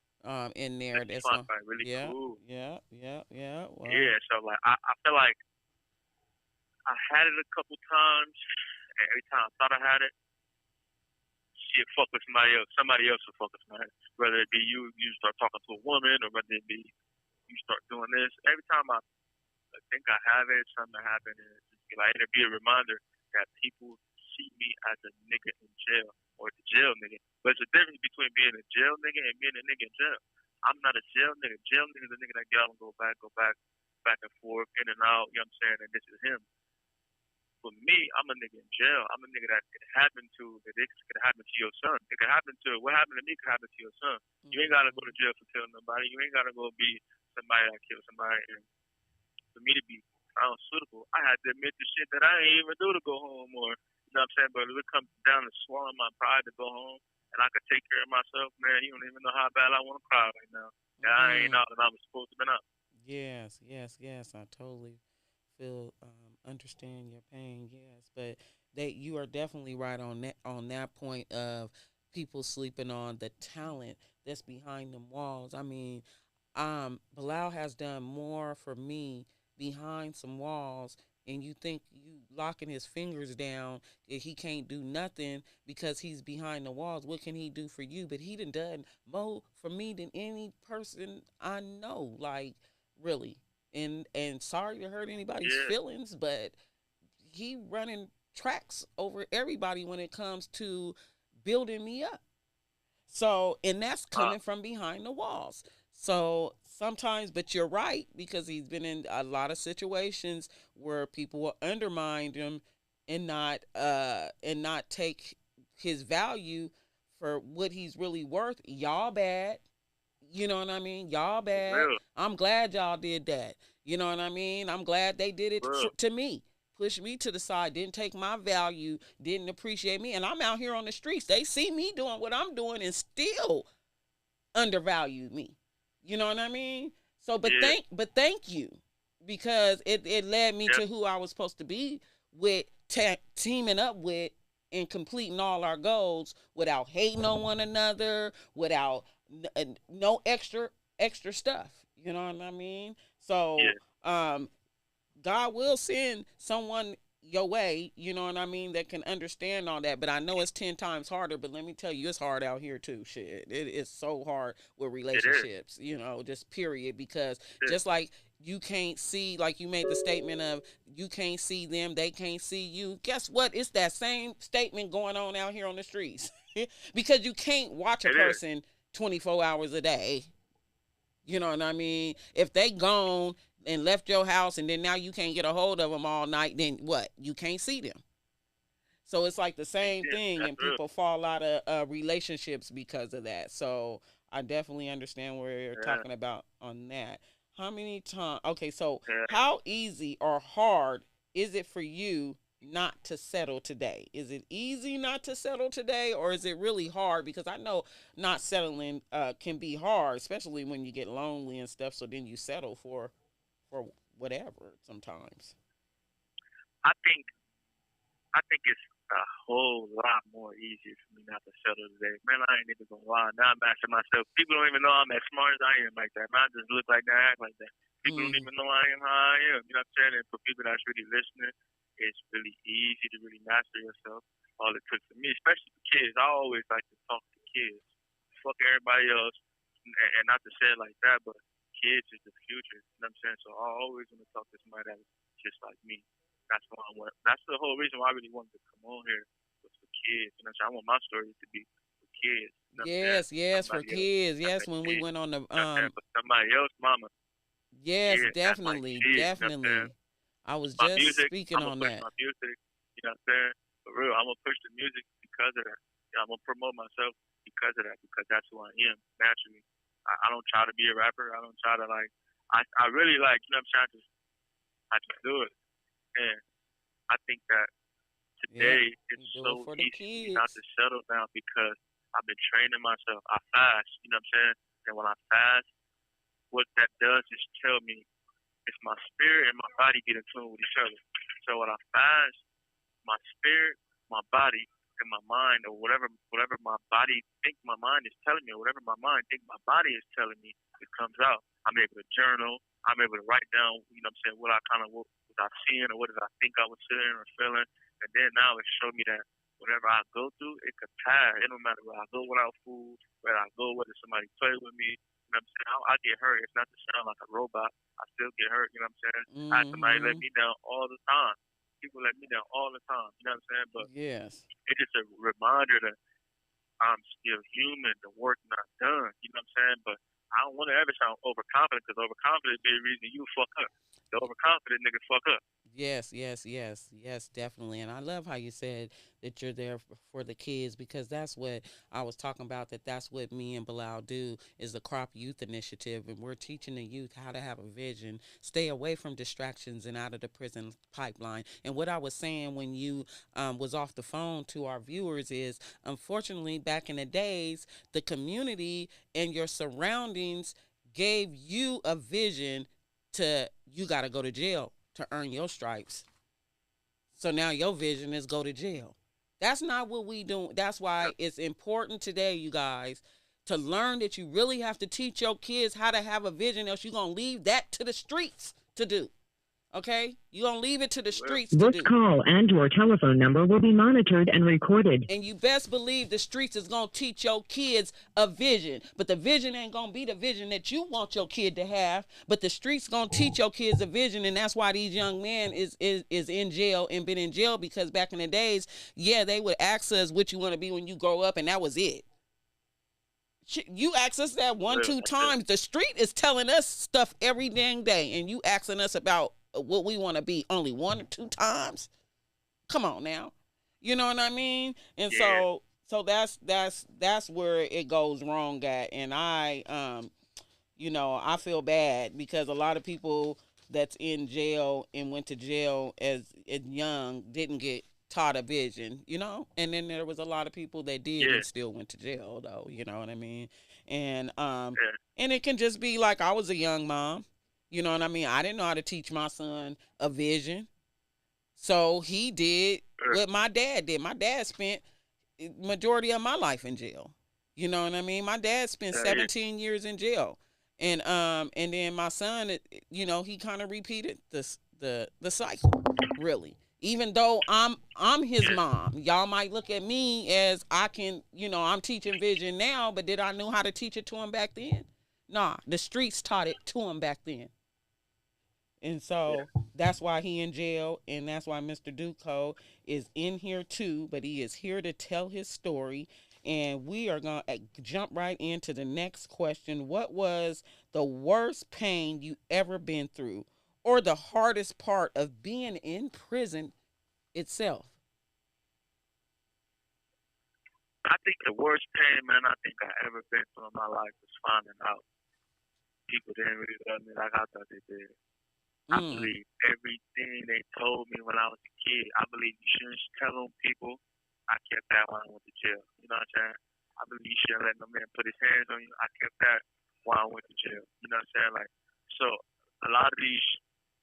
In there, that's really cool. Yeah. Well, yeah, so like I feel like I had it a couple times, and every time I thought I had it, shit, fuck with somebody else. Somebody else will fuck with somebody else. Whether it be you start talking to a woman, or whether it be you start doing this. Every time I think I have it. Something happened, and like it'll be a reminder that people see me as a nigga in jail or the jail nigga. But it's a difference between being a jail nigga and being a nigga in jail. I'm not a jail nigga. Jail nigga is a nigga that get out and go back and forth, in and out. You know what I'm saying? And this is him. For me, I'm a nigga in jail. I'm a nigga that could happen to, that it could happen to your son. It could happen to, what happened to me could happen to your son. You ain't got to go to jail for killing nobody. You ain't got to go be somebody that killed somebody. And for me to be found suitable, I had to admit the shit that I ain't even do to go home, or, you know what I'm saying? But if it comes down to swallowing my pride to go home and I could take care of myself, man, you don't even know how bad I want to cry right now. And I ain't out and I was supposed to be out. Yes. I totally feel understand your pain. Yes, but you are definitely right on that point of people sleeping on the talent that's behind them walls. I mean, Bilal has done more for me behind some walls, and you think you locking his fingers down that he can't do nothing because he's behind the walls. What can he do for you? But he done more for me than any person I know. Like, really. And sorry to hurt anybody's feelings, but he running tracks over everybody when it comes to building me up. So, and that's coming from behind the walls. So sometimes, but you're right, because he's been in a lot of situations where people will undermine him and not take his value for what he's really worth. Y'all bad. You know what I mean? Y'all bad. I'm glad y'all did that. You know what I mean? I'm glad they did it to me. Pushed me to the side, didn't take my value, didn't appreciate me. And I'm out here on the streets. They see me doing what I'm doing and still undervalue me. You know what I mean? So, but thank you, because it led me to who I was supposed to be with, teaming up with and completing all our goals without hating on one another, without no extra stuff. You know what I mean? So, God will send someone your way, you know what I mean, that can understand all that. But I know it's 10 times harder, but let me tell you, it's hard out here too. Shit. It is so hard with relationships, you know, just period. Because just like you can't see, like you made the statement of you can't see them, they can't see you. Guess what? It's that same statement going on out here on the streets. Because you can't watch a person 24 hours a day. You know what I mean? If they gone and left your house and then now you can't get a hold of them all night, then what? You can't see them. So it's like the same thing, and people fall out of relationships because of that. So I definitely understand where you're talking about on that. How many times? Okay, so how easy or hard is it for you not to settle today? Is it easy not to settle today, or is it really hard? Because I know not settling can be hard, especially when you get lonely and stuff. So then you settle for whatever sometimes. I think it's a whole lot more easier for me not to settle today. Man, I ain't even gonna lie. Now I'm asking myself, people don't even know I'm as smart as I am like that. Man, I just look like that, act like that. People don't even know I am how I am. You know what I'm saying? And for people that's really listening, it's really easy to really master yourself. All it took for me, especially for kids, I always like to talk to kids. Fuck everybody else. And not to say it like that, but kids is the future. You know what I'm saying? So I always want to talk to somebody that's just like me. That's why that's the whole reason why I really wanted to come on here, was for kids. You know what I'm saying? I want my stories to be for kids. You know yes, for kids. Yes, when we went on the for somebody else, mama. Yes, definitely. You know I was my just music, speaking I'm on gonna push that. my music. You know what I'm saying? For real, I'm gonna push the music because of that. You know, I'm gonna promote myself because of that, because that's who I am naturally. I don't try to be a rapper. I don't try to I really like, you know what I'm saying? I just do it. And I think that today it's so easy not to settle down, because I've been training myself. I fast, you know what I'm saying? And when I fast, what that does is tell me if my spirit and my body get in tune with each other. So when I fast, my spirit, my body, and my mind, or whatever my body think my mind is telling me, or whatever my mind think my body is telling me, it comes out. I'm able to journal. I'm able to write down, you know what I'm saying, what was I seeing, or what did I think I was feeling or feeling. And then now it showed me that whatever I go through, it could pass. It don't matter where I go without food, where I go, whether somebody play with me, You know what I'm saying? I get hurt. It's not to sound like a robot. I still get hurt. You know what I'm saying? I had somebody let me down all the time. People let me down all the time. You know what I'm saying? But Yes. it's just a reminder that I'm still human. The work not done. You know what I'm saying? But I don't want to ever sound overconfident because overconfident be the reason you fuck up. The overconfident nigga fuck up. Yes, yes, yes, yes, definitely. And I love how you said that you're there for the kids, because that's what I was talking about, that's what me and Bilal do, is the Crop Youth Initiative. And we're teaching the youth how to have a vision, stay away from distractions and out of the prison pipeline. And what I was saying when you was off the phone to our viewers is, unfortunately, back in the days, the community and your surroundings gave you a vision to, you got to go to jail to earn your stripes. So now your vision is go to jail. That's not what we do. That's why it's important today, you guys, to learn that you really have to teach your kids how to have a vision, else you're going to leave that to the streets to do. Okay? You're going to leave it to the streets to do. This call and your telephone number will be monitored and recorded. And you best believe the streets is going to teach your kids a vision. But the vision ain't going to be the vision that you want your kid to have. But the streets going to teach your kids a vision. And that's why these young men is in jail and been in jail, because back in the days, yeah, they would ask us what you want to be when you grow up, and that was it. You ask us that 1-2 times. The street is telling us stuff every dang day, and you asking us about what we want to be only 1 or 2 times. Come on now. You know what I mean? And so that's where it goes wrong at. And I I feel bad, because a lot of people that's in jail and went to jail as young didn't get taught a vision, and then there was a lot of people that did and still went to jail, though, you know what I mean? And and it can just be like, I was a young mom, you know what I mean? I didn't know how to teach my son a vision. So he did what my dad did. My dad spent majority of my life in jail. You know what I mean? My dad spent 17 years in jail. And then my son, he kind of repeated the cycle, really. Even though I'm his mom. Y'all might look at me as I can, I'm teaching vision now, but did I know how to teach it to him back then? Nah, the streets taught it to him back then. And so that's why he in jail, and that's why Mr. Duko is in here too, but he is here to tell his story. And we are going to jump right into the next question. What was the worst pain you ever been through, or the hardest part of being in prison itself? I think the worst pain, man, I think I ever been through in my life was finding out people didn't really love me like I thought they did. I believe everything they told me when I was a kid. I believe you shouldn't tell them people. I kept that when I went to jail. You know what I'm saying? I believe you shouldn't let no man put his hands on you. I kept that while I went to jail. You know what I'm saying? Like, so a lot of these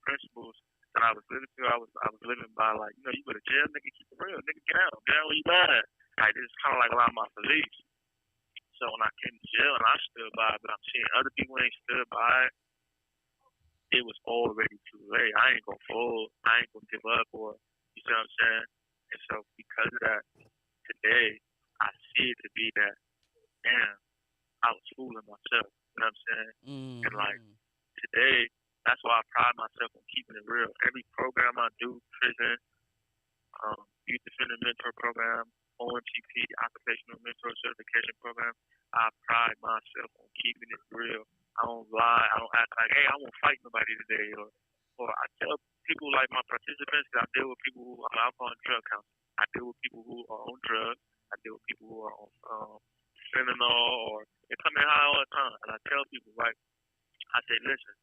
principles that I was living through, I was living by, like, you go to jail, nigga, keep it real, nigga, get out where you at. Like, this is kind of like a lot of my beliefs. So when I came to jail and I stood by it, but I'm seeing other people ain't stood by it. It was already too late. I ain't gonna fold. I ain't gonna give up, or you see what I'm saying? And so because of that, today I see it to be that, damn, I was fooling myself. You know what I'm saying? And like today, that's why I pride myself on keeping it real. Every program I do, prison, youth defender mentor program, OMCP, occupational mentor certification program, I pride myself on keeping it real. I don't lie. I don't act like, hey, I won't fight nobody today. Or I tell people, like my participants, that I deal with people who are alcohol and drug counselors. I deal with people who are on drugs. I deal with people who are on fentanyl, or they come in high all the time. And I tell people, like, I say, listen,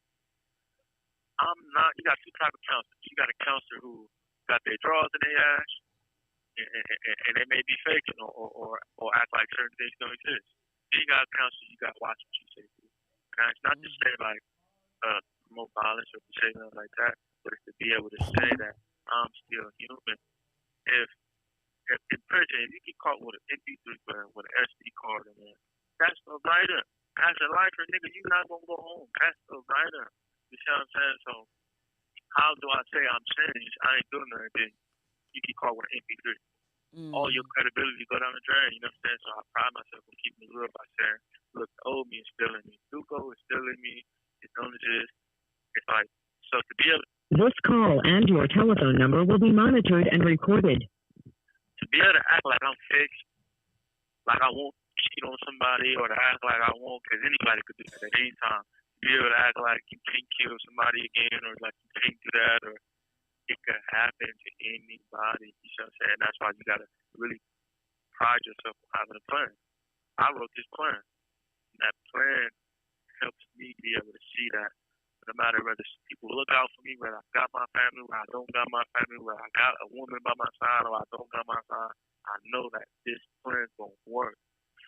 you got 2 types of counselors. You got a counselor who got their drawers in their ass, and they may be faking or act like certain things don't exist. Then you got a counselor, you got to watch what you say. Now, it's not to say, like, promote violence or to say nothing like that, but it's to be able to say that I'm still human. If in prison, if you get caught with an MP3 player, with an SD card in there, that's a writer. As a lifer, nigga, you're not going to go home. That's a writer. You see what I'm saying? So, how do I say I'm changed? I ain't doing nothing. You get caught with an MP3. All your credibility go down the drain. You know what I'm saying? So I pride myself on keeping it real by saying look, the old me is still in me. Duko is still in me. It's only just, it's like, so to be able This call and your telephone number will be monitored and recorded. to act like I'm fixed, like I won't cheat on somebody, or to act like I won't, because anybody could do that at any time. To be able to act like you can't kill somebody again, or like you can't do that, or it could happen to anybody. You know what I'm saying? That's why you gotta really pride yourself on having a plan. I wrote this plan. And that plan helps me be able to see that no matter whether people look out for me, whether I got my family, whether I don't got my family, whether I got a woman by my side or I don't got my side, I know that this plan's gonna work.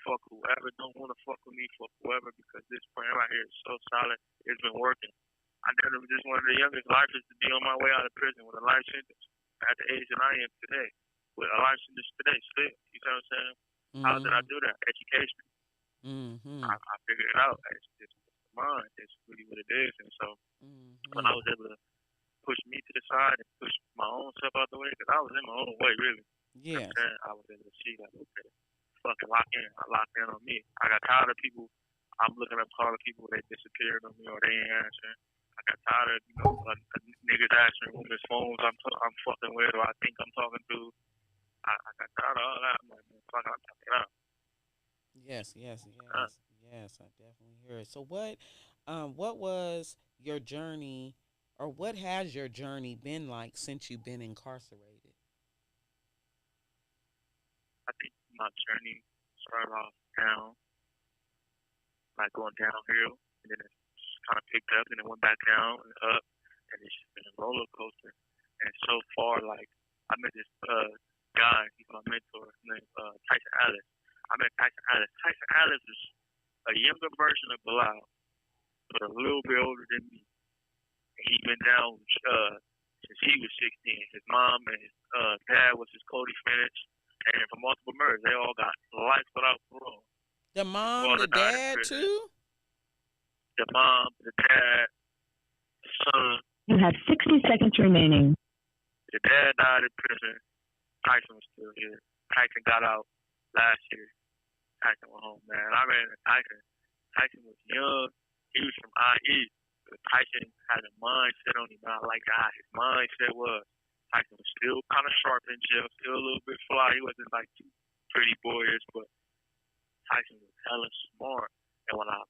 Fuck whoever don't want to fuck with me, fuck whoever, because this plan right here is so solid. It's been working. I never was just one of the youngest lifers to be on my way out of prison with a life sentence at the age that I am today, with a life sentence today still. You know what I'm saying? How did I do that? Education. I figured it out. It's just mine. It's really what it is. And so when I was able to push me to the side and push my own self out the way, because I was in my own way, really. Yeah. You know what I'm saying? I was able to see that, okay, fucking lock in. I locked in on me. I got tired of people. I'm looking up calling people, they disappeared on me or they ain't answering. I got tired of, niggas answering women's phones I'm fucking with or I think I'm talking to. I got tired of all that. I'm like, man, fuck, I'm talking out. Yes. I definitely hear it. So what was your journey, or what has your journey been like since you've been incarcerated? I think my journey started off down, like going downhill, and then it kind of picked up, and it went back down and up, and it's just been a roller coaster. And so far, like, I met this guy, he's my mentor, named Tyson Ellis. I met Tyson Ellis. Tyson Ellis is a younger version of Bilal, but a little bit older than me. And he been down since he was 16. His mom and his dad was his Cody Finch, and for multiple murders, they all got life without parole. The mom, the dad too? The mom, the dad, the son. You have 60 seconds remaining. The dad died in prison. Tyson was still here. Tyson got out last year. Tyson went home, man. I ran into Tyson. Tyson was young. He was from IE. But Tyson had a mindset on him. I like how his mindset was. Tyson was still kind of sharp in jail, still a little bit fly. He wasn't like too pretty boyish, but Tyson was hella smart. And when I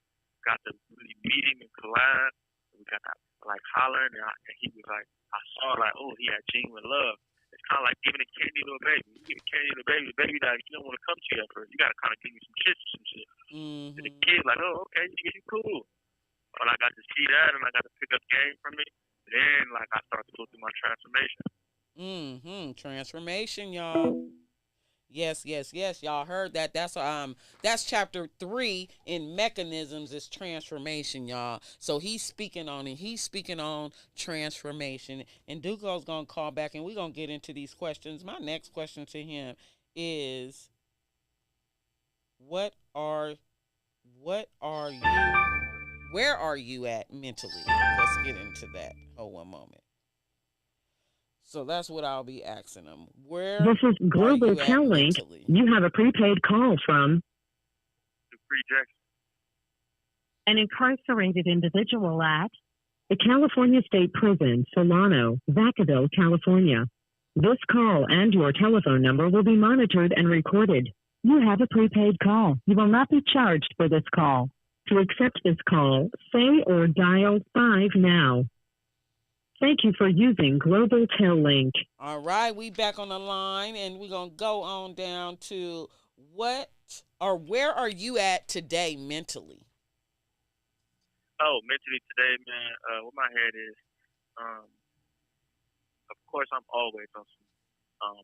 got to really meet him and collab, we got to like hollering, and he was like, I saw like, oh, he had genuine love. It's kind of like giving a candy to a baby. You give a candy to a baby, the baby like, you don't want to come to you at first. You got to kind of give me some shit or some shit. And the kid like, oh, okay, you cool. When I got to see that and I got to pick up game from it, then like I started to go through my transformation. Transformation, y'all. Yes. Y'all heard that. That's chapter 3 in mechanisms is transformation, y'all. So he's speaking on it. He's speaking on transformation. And Duko's gonna call back and we're gonna get into these questions. My next question to him is where are you at mentally? Let's get into that. Hold one moment. So that's what I'll be asking them. This is Global Tellink. You have a prepaid call from an incarcerated individual at the California State Prison, Solano, Vacaville, California. This call and your telephone number will be monitored and recorded. You have a prepaid call. You will not be charged for this call. To accept this call, say or dial 5 now. Thank you for using Global Tellink. All right, we back on the line, and we're going to go on down to where are you at today mentally? Oh, mentally today, man, what my head is, of course, I'm always on some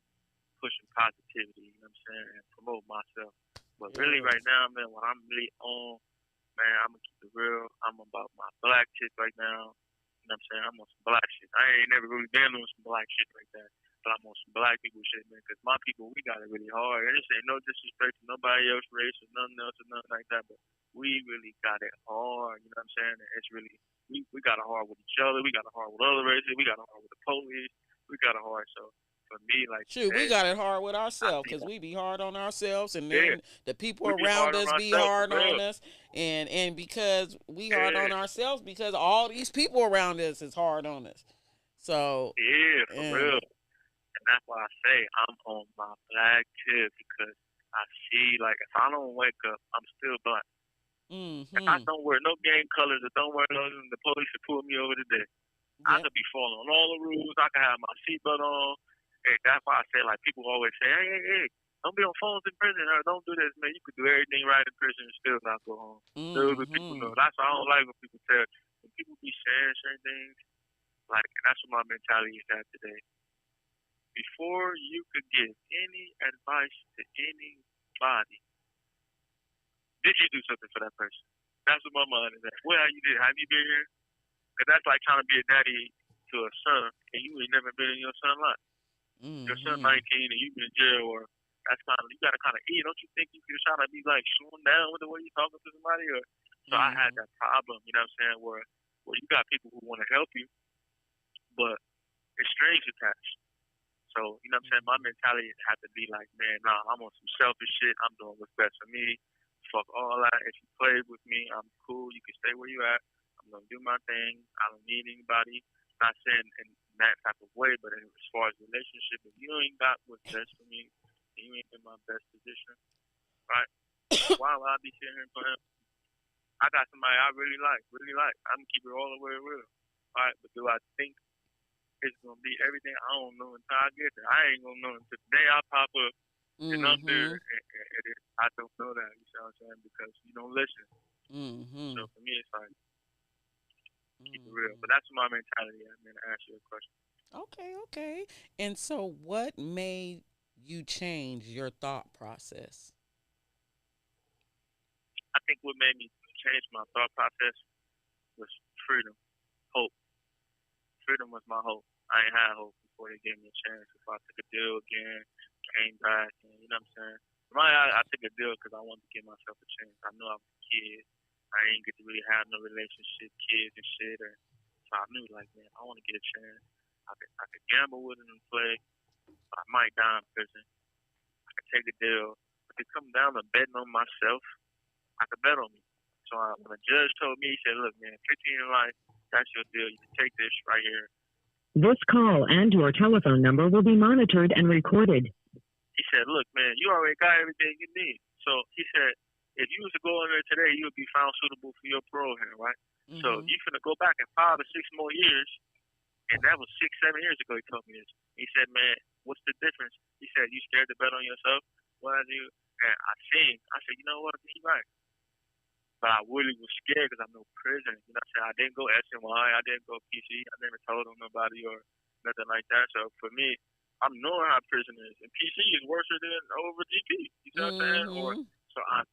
pushing positivity, you know what I'm saying, and promote myself. But really right now, man, what I'm really on, man, I'm going to keep it real. I'm about my black shit right now. You know what I'm saying? I'm on some black shit. I ain't never really been on some black shit like that. But I'm on some black people shit, man. Because my people, we got it really hard. And this ain't no disrespect to nobody else, race or nothing else or nothing like that. But we really got it hard. You know what I'm saying? And it's really, we got it hard with each other. We got it hard with other races. We got it hard with the police. We got it hard. So for me, like Shoot, we today, got it hard with I ourselves think because we be hard on ourselves, and yeah, then the people we be around hard on us be ourselves for hard on real. us, and because we hard Yeah, on ourselves because all these people around us is hard on us. So, yeah, for yeah. real. And that's why I say I'm on my black tip because I see like if I don't wake up, I'm still black. If I Mm-hmm. don't wear no gang colors or don't wear those, the police will pull me over today. I Yep. could be following all the rules. I could have my seatbelt on. And that's why I say, like, people always say, hey, don't be on phones in prison or don't do this, man. You could do everything right in prison and still not go home. Those are people Mm-hmm. know. That's why I don't like when people tell, when people be saying certain things, like, that's what my mentality is at today. Before you could give any advice to anybody, did you do something for that person? That's what my mind is at. Well, you did. Have you been here? Because that's like trying to be a daddy to a son, and you ain't never been in your son's life. Your son Mm-hmm. 19 and you been in jail, or that's kind of you got to kind of eat. Don't you think you could try to be like slowing down with the way you talking to somebody? Or so I had that problem, you know what I'm saying? Where you got people who want to help you, but it's strings attached. So you know what I'm saying? My mentality had to be like, man, nah, I'm on some selfish shit. I'm doing what's best for me. Fuck all that. If you play with me, I'm cool. You can stay where you at. I'm gonna do my thing. I don't need anybody. Not saying in that type of way, but as far as relationship, if you ain't got what's best for me, and you ain't in my best position, right? Why would I be sitting here for him? I got somebody I really like, really like. I'm gonna keep it all the way real, right? But do I think it's gonna be everything? I don't know until I get there. I ain't gonna know until the day I pop up and I'm there. And I don't know that. You see what I'm saying? Because you don't listen. Mm-hmm. So for me, it's like keep it real. But that's my mentality. I mean, to answer your question. Okay. And so, what made you change your thought process? I think what made me change my thought process was freedom, hope. Freedom was my hope. I ain't had hope before they gave me a chance. If I took a deal again, came back, and you know what I'm saying? I took a deal because I wanted to give myself a chance. I knew I was a kid. I ain't get to really have no relationship, kids and shit. And so I knew, like, man, I want to get a chance. I could gamble with it and play, but I might die in prison. I could take a deal. If it come down to betting on myself, I could bet on me. So when a judge told me, he said, look, man, 15 in life, that's your deal. You can take this right here. This call and your telephone number will be monitored and recorded. He said, look, man, you already got everything you need. So he said, if you was to go in there today, you would be found suitable for your parole here, right? Mm-hmm. So you finna go back in 5 or 6 more years. And that was 6, 7 years ago he told me this. He said, man, what's the difference? He said, you scared to bet on yourself? What I do? And I said, you know what? He's right. But I really was scared because I'm no prison. You know what I'm saying? I didn't go SNY. I didn't go PC. I never told on nobody or nothing like that. So for me, I'm knowing how prison is. And PC is worse than over GP. You know what I'm saying? Or so I'm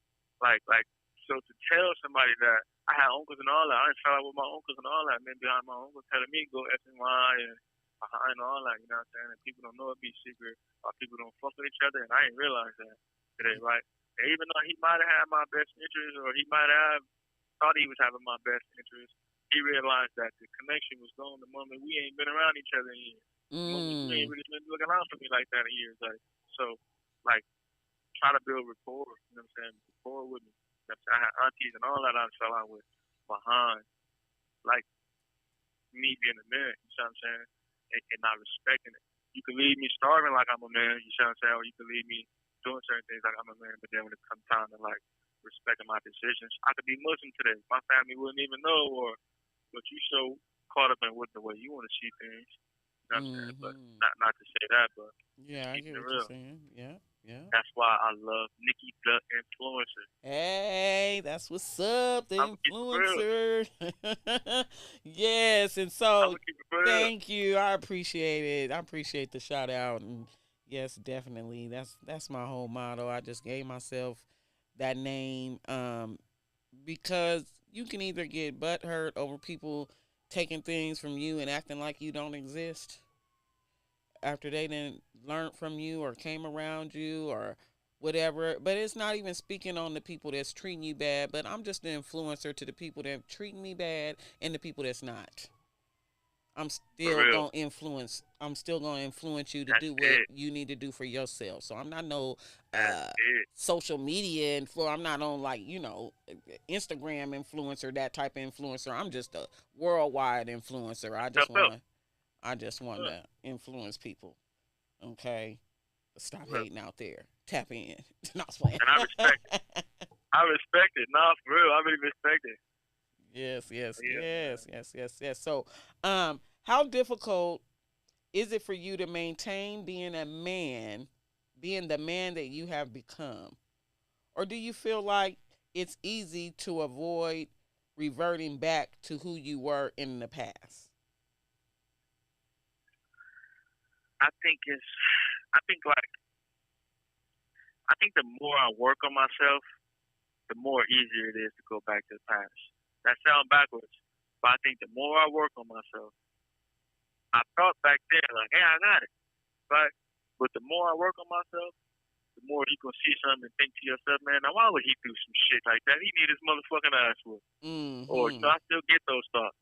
so to tell somebody that I had uncles and all that, I didn't fell out with my uncles and all that, man, behind my uncle telling me go SNY and behind all that, you know what I'm saying? And people don't know it be secret, or people don't fuck with each other, and I didn't realize that today, right? And even though he might have had my best interest, or he might have thought he was having my best interest, he realized that the connection was gone the moment we ain't been around each other in years. The moment you ain't really been looking out for me like that in years. Like, so, like, try to build rapport, you know what I'm saying? Rapport with me. You know what I'm saying? I had aunties and all that I fell out with behind, like, me being a man, you know what I'm saying? And not respecting it. You can leave me starving like I'm a man, you know what I'm saying? Or you can leave me doing certain things like I'm a man, but then when it comes time to, like, respecting my decisions, I could be Muslim today. My family wouldn't even know, but you so caught up in what the way you want to see things. You know what I'm saying? But not to say that, but yeah, I get what you're saying. Yeah. That's why I love Nikki the Influencer. Hey, that's what's up, the influencer. Yes, and so thank you. I appreciate it. I appreciate the shout out, and yes, definitely. That's my whole motto. I just gave myself that name because you can either get butthurt over people taking things from you and acting like you don't exist after they didn't learn from you or came around you or whatever. But it's not even speaking on the people that's treating you bad, but I'm just the influencer to the people that treat me bad and the people that's not. I'm For still real. gonna influence. I'm still gonna influence you to That's do what it. you need to do for yourself. So I'm not no That's uh it. social media influencer. I'm not on like Instagram influencer, that type of influencer. I'm just a worldwide influencer. Step up. I just want Uh, to influence people. Okay, stop well, hating out there. Tap in. Not playing. and I respect it. I respect it. Nah, for real. I really respect it. Yes, yes, Yeah, man. yes, yes, yes, yes. So, how difficult is it for you to maintain being a man, being the man that you have become? Or do you feel like it's easy to avoid reverting back to who you were in the past? I think it's. I think like. I think the more I work on myself, the more easier it is to go back to the past. That sounds backwards, but I think the more I work on myself, I thought back then like, hey, I got it, right? But the more I work on myself, the more you gonna see something and think to yourself, man, now why would he do some shit like that? He need his motherfucking ass whooped. Or Mm-hmm. I still get those thoughts.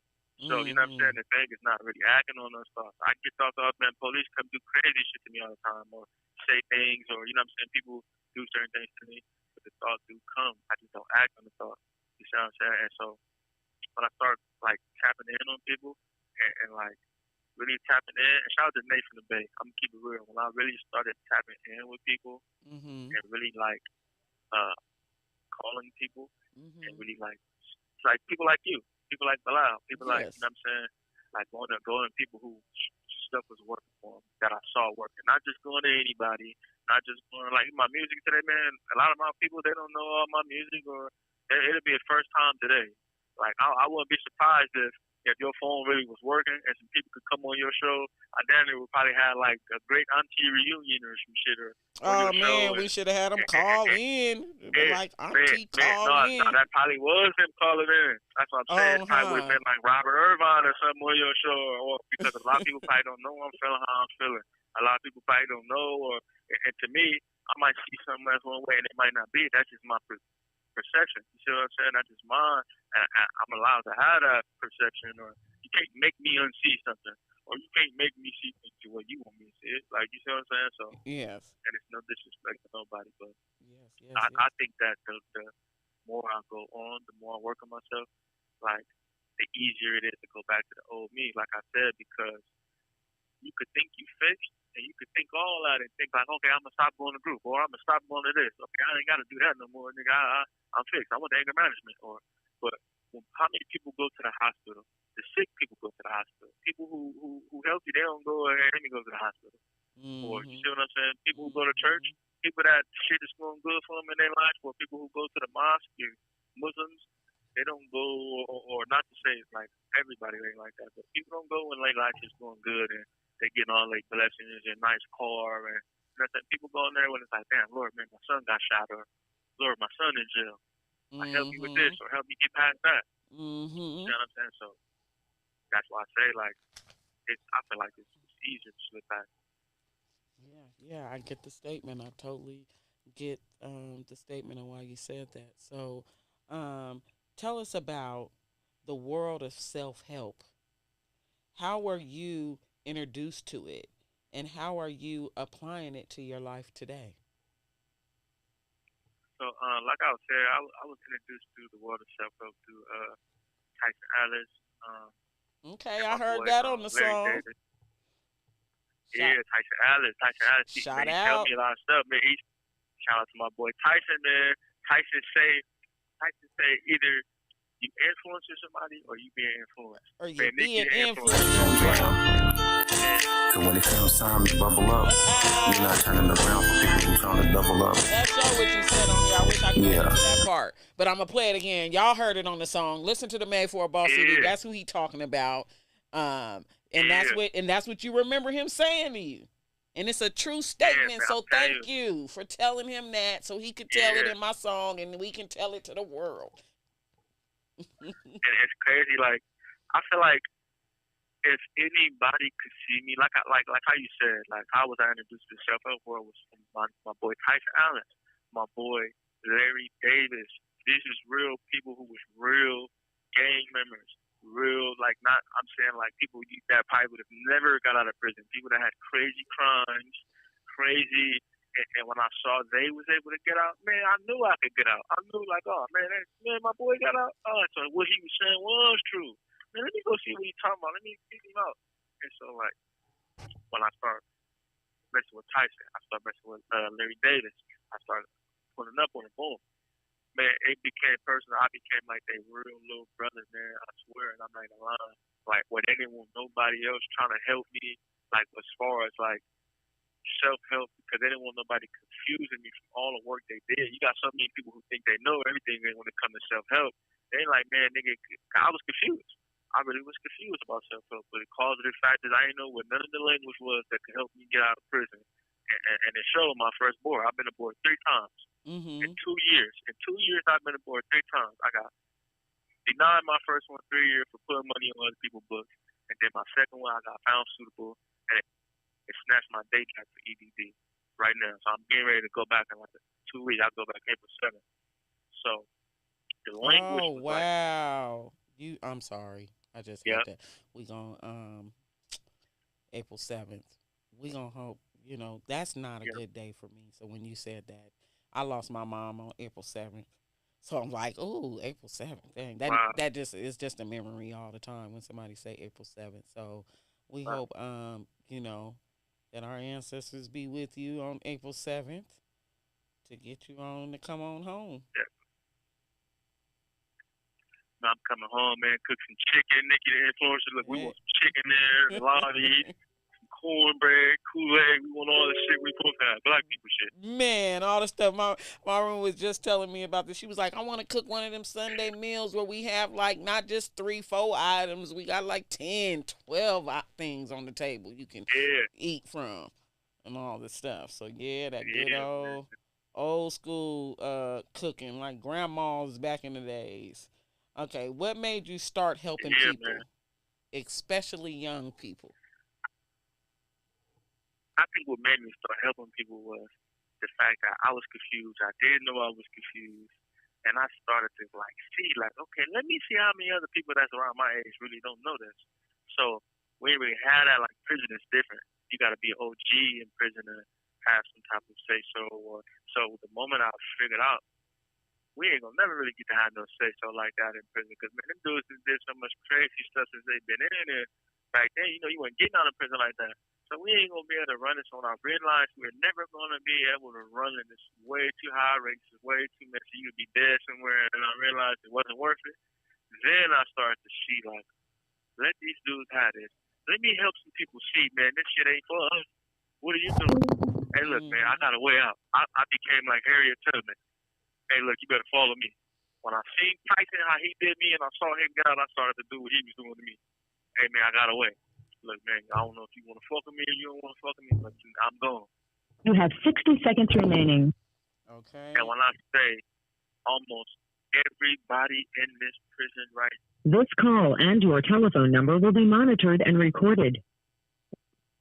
So you know what I'm Mm-hmm. saying? The thing is not really acting on those thoughts. I get thoughts of man, police come do crazy shit to me all the time, or say things, or you know what I'm saying? People do certain things to me, but the thoughts do come. I just don't act on the thought. You see what I'm saying? And so when I start like tapping in on people and like really tapping in, and shout out to Nate from the Bay. I'm gonna keep it real. When I really started tapping in with people Mm-hmm. and really uh calling people and Mm-hmm. really like people like you, people like Bilal, people like you Yes. know what I'm saying, like going to people who stuff was working for them that I saw working, not just going to anybody, not just going like my music today, man. A lot of my people they don't know all my music, or it'll be a first time today. Like I wouldn't be surprised if your phone really was working and some people could come on your show. I damn near would probably have like a great auntie reunion or some shit or on Oh your show man, we and should have had them call and, in. Been yeah, like man, Auntie man, call no, in. that probably was him calling in. That's what I'm saying. It probably would have Huh. been like Robert Irvine or something on your show, or because a lot of people probably don't know I'm feeling how I'm feeling. A lot of people probably don't know, and to me, I might see something else one way, and it might not be. That's just my perception. You see what I'm saying? That's just mine, and I'm allowed to have that perception, or you can't make me unsee something, or you can't make me see things the way you want me to see it. Like you see what I'm saying? So, Yes. and it's no disrespect to nobody, but Yes. Yes. I Yes. think that the more I go on, the more I work on myself, like the easier it is to go back to the old me. Like I said, because you could think you fixed, and you could think all that and think like, okay, I'm gonna stop going to group, or I'm gonna stop going to this. Okay, I ain't gotta do that no more, nigga. I'm fixed. I went to anger management, but how many people go to the hospital? The sick people go to the hospital. People who healthy, they don't go. Hey, let me go to the hospital. Or you Mm-hmm. see what I'm saying? People who go to church, Mm-hmm. people that shit is going good for them in their life, or people who go to the mosque, and Muslims, they don't go, or not to say it's like everybody ain't like that, but people don't go when their life is going good and they getting all their blessings and nice car and nothing. People go in there when it's like, damn, Lord, man, my son got shot, or Lord, my son in jail. Like, help me with this, or help me get past that. You Mm-hmm. know what I'm saying? So that's why I say, like, I feel like it's easier to slip back. Yeah, yeah, I get the statement. I totally get the statement and why you said that. So, um, tell us about the world of self help. How were you introduced to it, and how are you applying it to your life today? So, like I was saying, I was introduced to the world of self help through Tyson Ellis Okay, and I my heard boy that on the Larry song. Davis. Shout, Yeah, Tyson Ellis. Tyson Ellis, man, shout he tell out. me a lot of stuff, man. Shout out to my boy Tyson, man. Tyson say either you influencing somebody or you being influenced. Or you Man, Nikki being the influencer. influenced, okay? So when it comes time to bubble up, you're not turning around for people who trying to double up. That's sure what you said on here. I wish I could Yeah. get into that part, but I'm gonna play it again. Y'all heard it on the song. Listen to the Made for a Boss CD. Yeah, That's who he talking about. And yeah, that's what you remember him saying to you. And it's a true yeah, statement. man. I'm So telling you. thank you for telling him that, so he could tell it Yeah, in my song, and we can tell it to the world. and it's crazy. Like I feel like if anybody could see me, like how you said, like how was I introduced to the self help world was from my boy Tyson Allen, my boy Larry Davis. These is real people who was real gang members, real, like, not, I'm saying, like, people that probably would have never got out of prison. People that had crazy crimes, crazy, and when I saw they was able to get out, man, I knew I could get out. I knew, like, oh, man, my boy got out. Oh, so what he was saying was true. Man, let me go see what he's talking about. Let me pick him out. And so, like, when I started messing with Tyson, I started messing with Larry Davis. I started putting up on the boom. Man, it became personal. I became like a real little brother, man. I swear, and I'm not gonna lie. Like, when they didn't want nobody else trying to help me, like, as far as, like, self-help, because they didn't want nobody confusing me from all the work they did. You got so many people who think they know everything when it comes to self-help. They ain't like, man, nigga, I was confused. I really was confused about self-help, but the causative factors, I didn't know what none of the language was that could help me get out of prison. And it showed my first board. I've been aboard 3 times. Mm-hmm. In 2 years. In 2 years, I've been aboard 3 times. I got denied my first one 3 years for putting money on other people's books. And then my second one, I got found suitable. And it snatched my day job for EDD right now. So I'm getting ready to go back in like 2 weeks. I'll go back April 7th. So the language was wow. I'm sorry. I just had that. We gonna April 7th. We gonna hope, that's not a good day for me. So when you said that, I lost my mom on April 7th. So I'm like, oh, April 7th. Dang. That just is just a memory all the time when somebody say April 7th. So we hope that our ancestors be with you on April 7th to get you on to come on home. Yeah. I'm coming home, man, cook some chicken. Nikki the influencer, look, we want some chicken there, lobby, some cornbread, Kool-Aid. We want all the shit we supposed to have, black people shit. Man, all the stuff. My room was just telling me about this. She was like, I want to cook one of them Sunday meals where we have, like, not just 3-4 items. We got, like, 10, 12 things on the table you can eat from and all this stuff. So, yeah, that good old school cooking, like grandma's back in the days. Okay, what made you start helping people, man, especially young people? I think what made me start helping people was the fact that I was confused. I didn't know I was confused. And I started to, like, see, like, okay, let me see how many other people that's around my age really don't know this. So we didn't really have that. Like, prison is different. You got to be an OG in prison to have some type of say-so. So the moment I figured out, we ain't gonna never really get to have no say-so like that in prison, because, man, them dudes did so much crazy stuff since they've been in there. Back then, you weren't getting out of prison like that. So we ain't gonna be able to run this on our realized we're never gonna be able to run in this way too high rates, it's way too messy. You could be dead somewhere, and I realized it wasn't worth it. Then I started to see, like, let these dudes have this. Let me help some people see, man, this shit ain't for us. What are you doing? Hey, look, man, I got a way out. I became like Harriet Tubman. Hey, look, you better follow me. When I seen Tyson, how he did me, and I saw him get out, I started to do what he was doing to me. Hey, man, I got away. Look, man, I don't know if you want to fuck with me or you don't want to fuck with me, but I'm gone. You have 60 seconds remaining. Okay. And when I say almost everybody in this prison right now. This call and your telephone number will be monitored and recorded.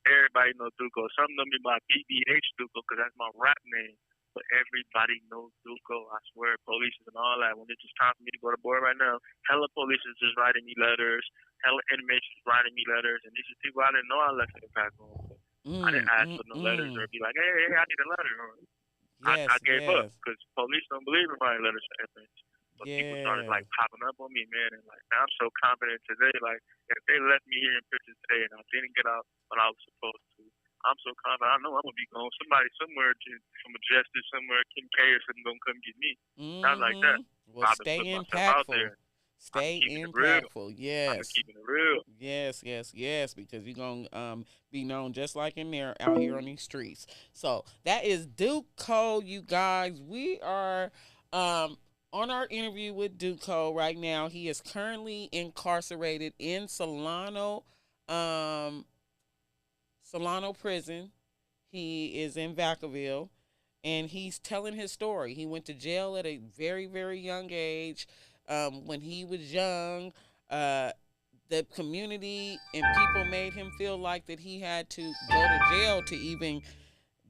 Everybody knows Duko. Some know me by BBH Duko because that's my rap name. But everybody knows Duko. I swear, police and all that. When it's just time for me to go to board right now, hella police is just writing me letters. Hella inmates is writing me letters. And these are people I didn't know I left in the past home. I didn't ask for no letters or be like, hey, I need a letter. I gave up because police don't believe in writing letters to inmates. But people started, like, popping up on me, man. And, like, I'm so confident today. Like, if they left me here in prison today and I didn't get out when I was supposed to, I'm so confident. I know I'm going to be gone. Somebody somewhere from a justice somewhere, Kim K or something, going to come get me. Not like that. Well, stay impactful. Stay impactful. Yes. I'm keeping it real. Yes, because you're going to be known just like in there out here on these streets. So that is Duko, you guys. We are on our interview with Duko right now. He is currently incarcerated in Solano prison. He is in Vacaville, and he's telling his story. He went to jail at a very, very young age. When he was young, the community and people made him feel like that he had to go to jail to even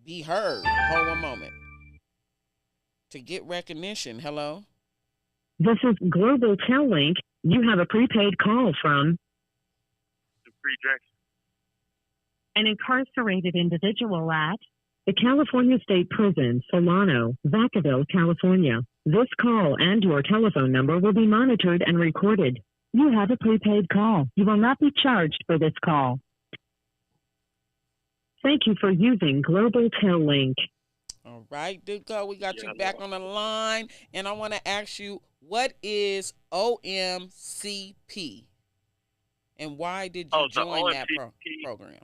be heard. Hold one moment. To get recognition. Hello? This is Global Tel Link. You have a prepaid call from Free Jackson. an incarcerated individual at the California State Prison, Solano, Vacaville, California. This call and your telephone number will be monitored and recorded. You have a prepaid call. You will not be charged for this call. Thank you for using Global Tel Link. All right, Duko, we got you back on the line, and I want to ask you, what is OMCP, and why did you join that program?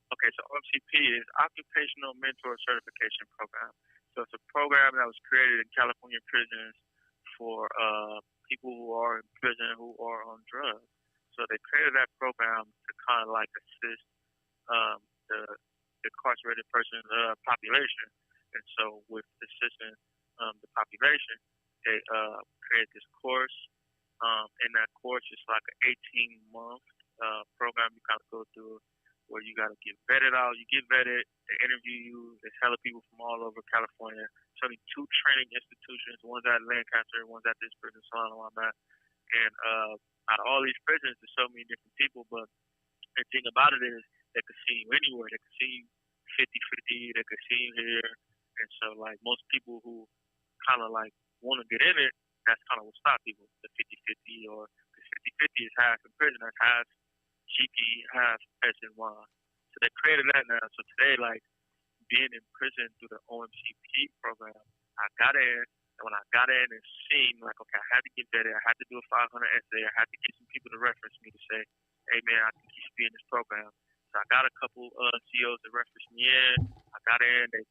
Okay, so OMCP is Occupational Mentor Certification Program. So it's a program that was created in California prisons for people who are in prison who are on drugs. So they created that program to kind of like assist the incarcerated person population. And so with assisting the population, they created this course. In that course, it's like an 18-month program you kind of go through, where you got to get vetted out. You get vetted, they interview you, there's hella people from all over California. It's only 2 training institutions, one's at Lancaster, one's at this prison, Solano, where I'm at. And out of all these prisons, there's so many different people, but the thing about it is they could see you anywhere. They could see you 50-50, they could see you here. And so, like, most people who kind of, like, want to get in it, that's kind of what stops people, the 50-50, or because 50-50 is half in prison, that's half GP, half SNY. So they created that now. So today, like, being in prison through the OMCP program, I got in, and when I got in, it seemed like, okay, I had to get vetted. I had to do a 500 essay. I had to get some people to reference me to say, hey, man, I think you should be in this program. So I got a couple CEOs that referenced me in. I got in. They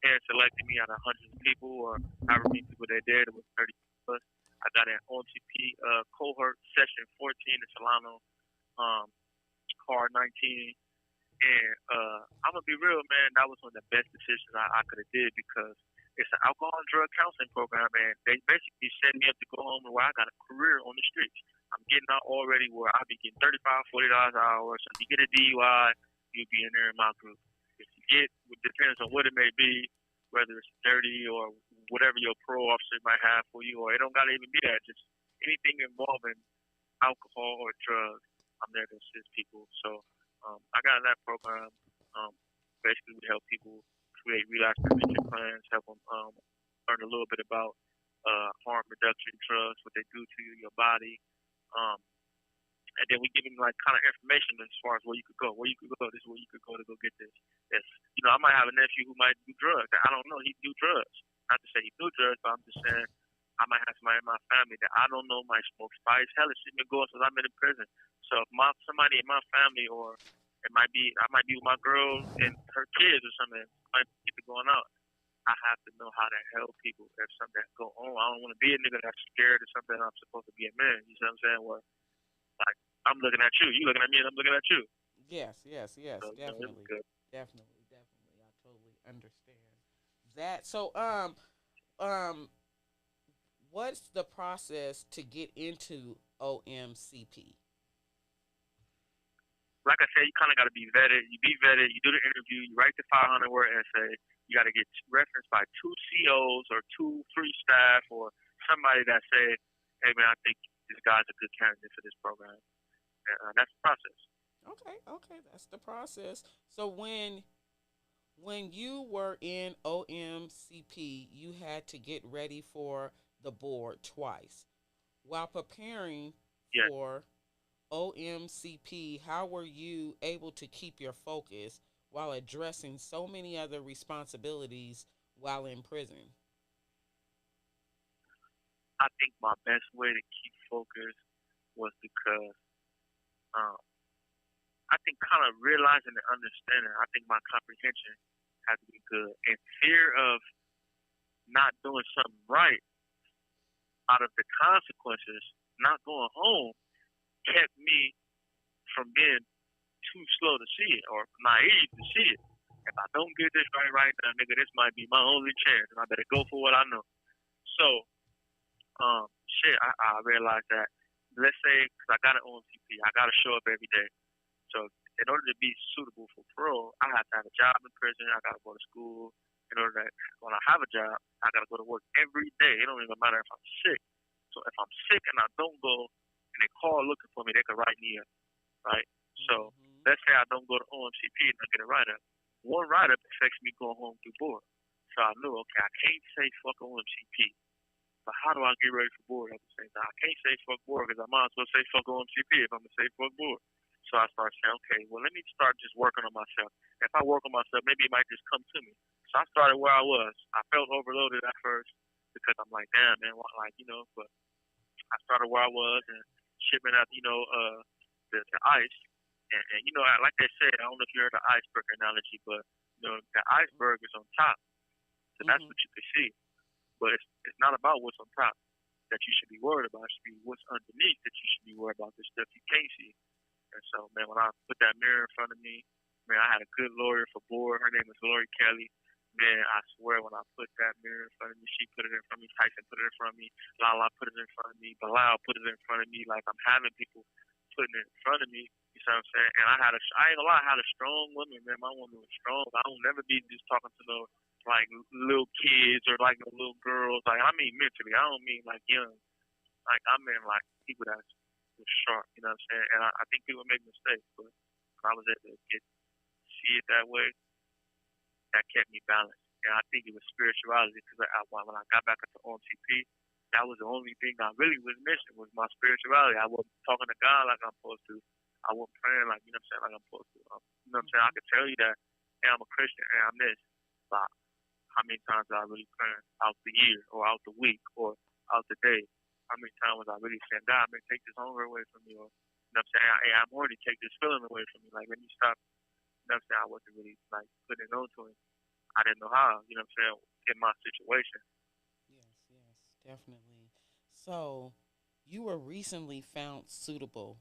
hand selected me out of hundreds of people, or however many people they did. It was 30 plus. I got in OMCP cohort session 14 in Solano. Card 19, and I'm gonna be real, man. That was one of the best decisions I could have did, because it's an alcohol and drug counseling program, and they basically set me up to go home where I got a career on the streets. I'm getting out already where I'll be getting $35, $40 an hour. So if you get a DUI, you'll be in there in my group. If you get, it depends on what it may be, whether it's 30 or whatever your parole officer might have for you, or it don't gotta even be that. Just anything involving alcohol or drugs, I'm there to assist people. So I got in that program. Basically, we help people create relapse prevention plans, help them learn a little bit about harm reduction drugs, what they do to your body. And then we give them like kind of information as far as where you could go. This is where you could go to go get this. If, you know, I might have a nephew who might do drugs. I don't know. He do drugs. Not to say he do drugs, but I'm just saying I might have somebody in my family that I don't know might smoke spice. Hell, it's been going since I've been in prison. So if somebody in my family, or I might be with my girl and her kids or something, might get to going out, I have to know how to help people if something go on. I don't want to be a nigga that's scared of something. I'm supposed to be a man. You see what I'm saying? Where, like, I'm looking at you looking at me, and I'm looking at you. Yes, so, definitely. I totally understand that. So, what's the process to get into OMCP? Like I said, you kind of got to be vetted. You be vetted. You do the interview. You write the 500-word essay. You got to get referenced by 2 COs or 2 free staff or somebody that say, hey, man, I think this guy's a good candidate for this program. And that's the process. Okay, that's the process. So when you were in OMCP, you had to get ready for the board twice. While preparing for OMCP, how were you able to keep your focus while addressing so many other responsibilities while in prison? I think my best way to keep focus was because I think kind of realizing and understanding, I think my comprehension had to be good. And fear of not doing something right out of the consequences, not going home, kept me from being too slow to see it or naive to see it. If I don't get this right now, nigga, this might be my only chance, and I better go for what I know. So, I realized that, let's say, because I got an OMCP, I got to show up every day. So, in order to be suitable for parole, I have to have a job in prison. I got to go to school. In order that when I have a job, I got to go to work every day. It don't even matter if I'm sick. So if I'm sick and I don't go and they call looking for me, they can write me up, right? So let's say I don't go to OMCP and I get a write-up. One write-up affects me going home through board. So I knew, okay, I can't say fuck OMCP. But how do I get ready for board at the same time? I can't say fuck board because I might as well say fuck OMCP if I'm going to say fuck board. So I started saying, okay, well, let me start just working on myself. If I work on myself, maybe it might just come to me. So I started where I was. I felt overloaded at first because I'm like, damn, man, what, like, you know, but I started where I was and shipping out, you know, the ice. And, you know, like they said, I don't know if you heard the iceberg analogy, but, you know, the iceberg is on top. So that's what you can see. But it's not about what's on top that you should be worried about. It should be what's underneath that you should be worried about, the stuff you can't see. And so, man, when I put that mirror in front of me, man, I had a good lawyer for board. Her name is Lori Kelly. Man, I swear when I put that mirror in front of me, she put it in front of me, Tyson put it in front of me, Lala put it in front of me, Bilal put it in front of me. Like, I'm having people putting it in front of me. You know what I'm saying? And I ain't gonna lie, I had a strong woman, man. My woman was strong. I will never be just talking to no, like, little kids or, like, no little girls. Like, I mean mentally. I don't mean, like, young. Like, I mean, like, people that was sharp. You know what I'm saying? And I think people make mistakes, but when I was able to see it that way, that kept me balanced. And I think it was spirituality because when I got back into OMCP, that was the only thing I really was missing was my spirituality. I wasn't talking to God like I'm supposed to. I wasn't praying like, you know what I'm saying, like I'm supposed to. You know what I'm saying? I could tell you that, hey, I'm a Christian and I'm this. But how many times I really praying out the year or out the week or out the day? How many times was I really saying, God, man, take this hunger away from me? Or, you know what I'm saying? Hey, I'm already take this feeling away from me. Like, let me stop. You know what I'm saying? I wasn't really, like, putting it on to him. I didn't know how, you know what I'm saying, in my situation. Yes, definitely. So, you were recently found suitable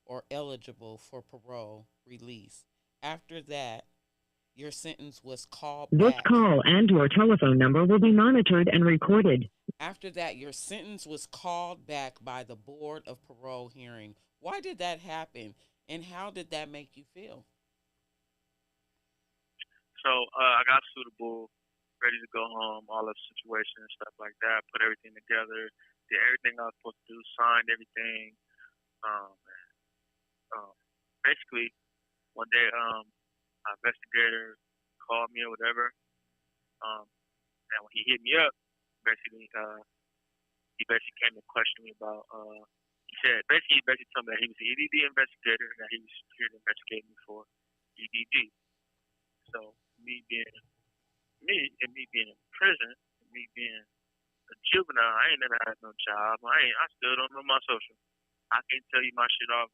or eligible for parole release. After that, your sentence was called This back. call and your telephone number will be monitored and recorded. After that, your sentence was called back by the Board of Parole hearing. Why did that happen, and how did that make you feel? So I got suitable, ready to go home, all the situation and stuff like that, put everything together, did everything I was supposed to do, signed everything. Basically, one day, an investigator called me or whatever, and when he hit me up, basically, he basically came to question me about, he basically told me that he was an EDD investigator and that he was here to investigate me for EDD. So me being in prison, and me being a juvenile, I ain't never had no job. I still don't know my social. I can't tell you my shit off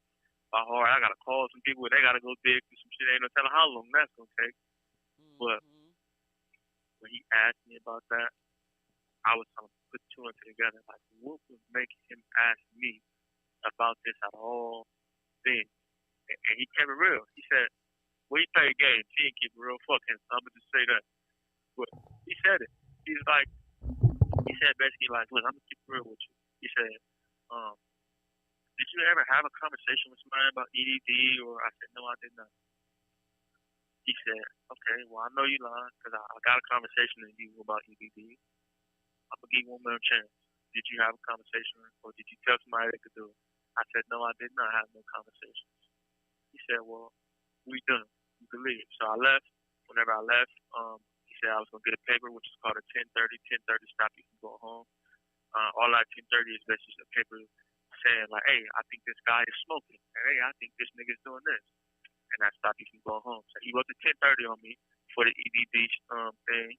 by heart. I gotta call some people. They gotta go dig through some shit. Ain't no telling how long that's gonna take. But when he asked me about that, I was trying to put two and two together. Like, what would make him ask me about this at all things? And he kept it real. He said, "Well, he played games. He didn't keep it real. Fuck him. I'm gonna just say that." But he said it. He said basically like, "Look, I'm gonna keep it real with you." He said, "Did you ever have a conversation with somebody about EDD?" Or I said, "No, I did not." He said, "Okay, well, I know you lying because I got a conversation with you about EDD. I'm gonna give you one more chance. Did you have a conversation, or did you tell somebody they could do it?" I said, "No, I did not have no conversations." He said, "Well, we done. You can leave." So I left. Whenever I left, he said I was gonna get a paper, which is called a 1030. 1030 stop you from going home. All that 1030 is basically a paper saying like, "Hey, I think this guy is smoking. And, hey, I think this nigga's doing this," and that stopped you from going home. So he wrote the 1030 on me for the EDD thing.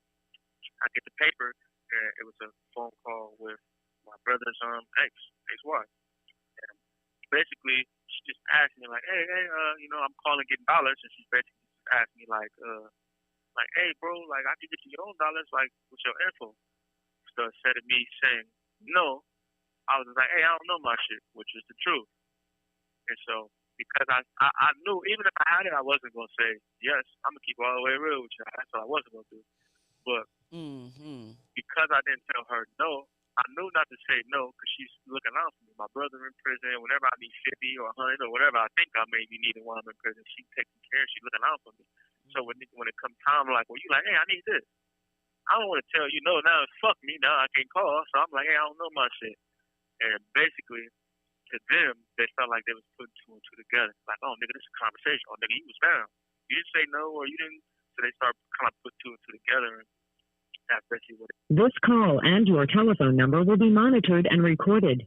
I get the paper, and it was a phone call with my brother's ex-wife. And basically, she just asked me like, hey, you know, I'm calling getting dollars, and she basically just asked me like, hey, bro, like I can get you your own dollars, like with your info. So instead of me saying no, I was just like, hey, I don't know my shit, which is the truth. And so because I knew even if I had it, I wasn't gonna say yes. I'm gonna keep all the way real with you. That's what I wasn't gonna do. But because I didn't tell her no, I knew not to say no because she's looking out for me. My brother in prison. Whenever I need 50 or 100 or whatever I think I may be needing while I'm in prison, she's taking care. She's looking out for me. So when it comes time, like, well, you like, hey, I need this. I don't want to tell you no. Now fuck me. Now I can't call. So I'm like, hey, I don't know my shit. And basically, to them, they felt like they was putting two and two together. Like, oh, nigga, this is a conversation. Oh, nigga, you was down. You didn't say no, or you didn't. So they start kind of put two and two together, and that's basically what. This call and your telephone number will be monitored and recorded.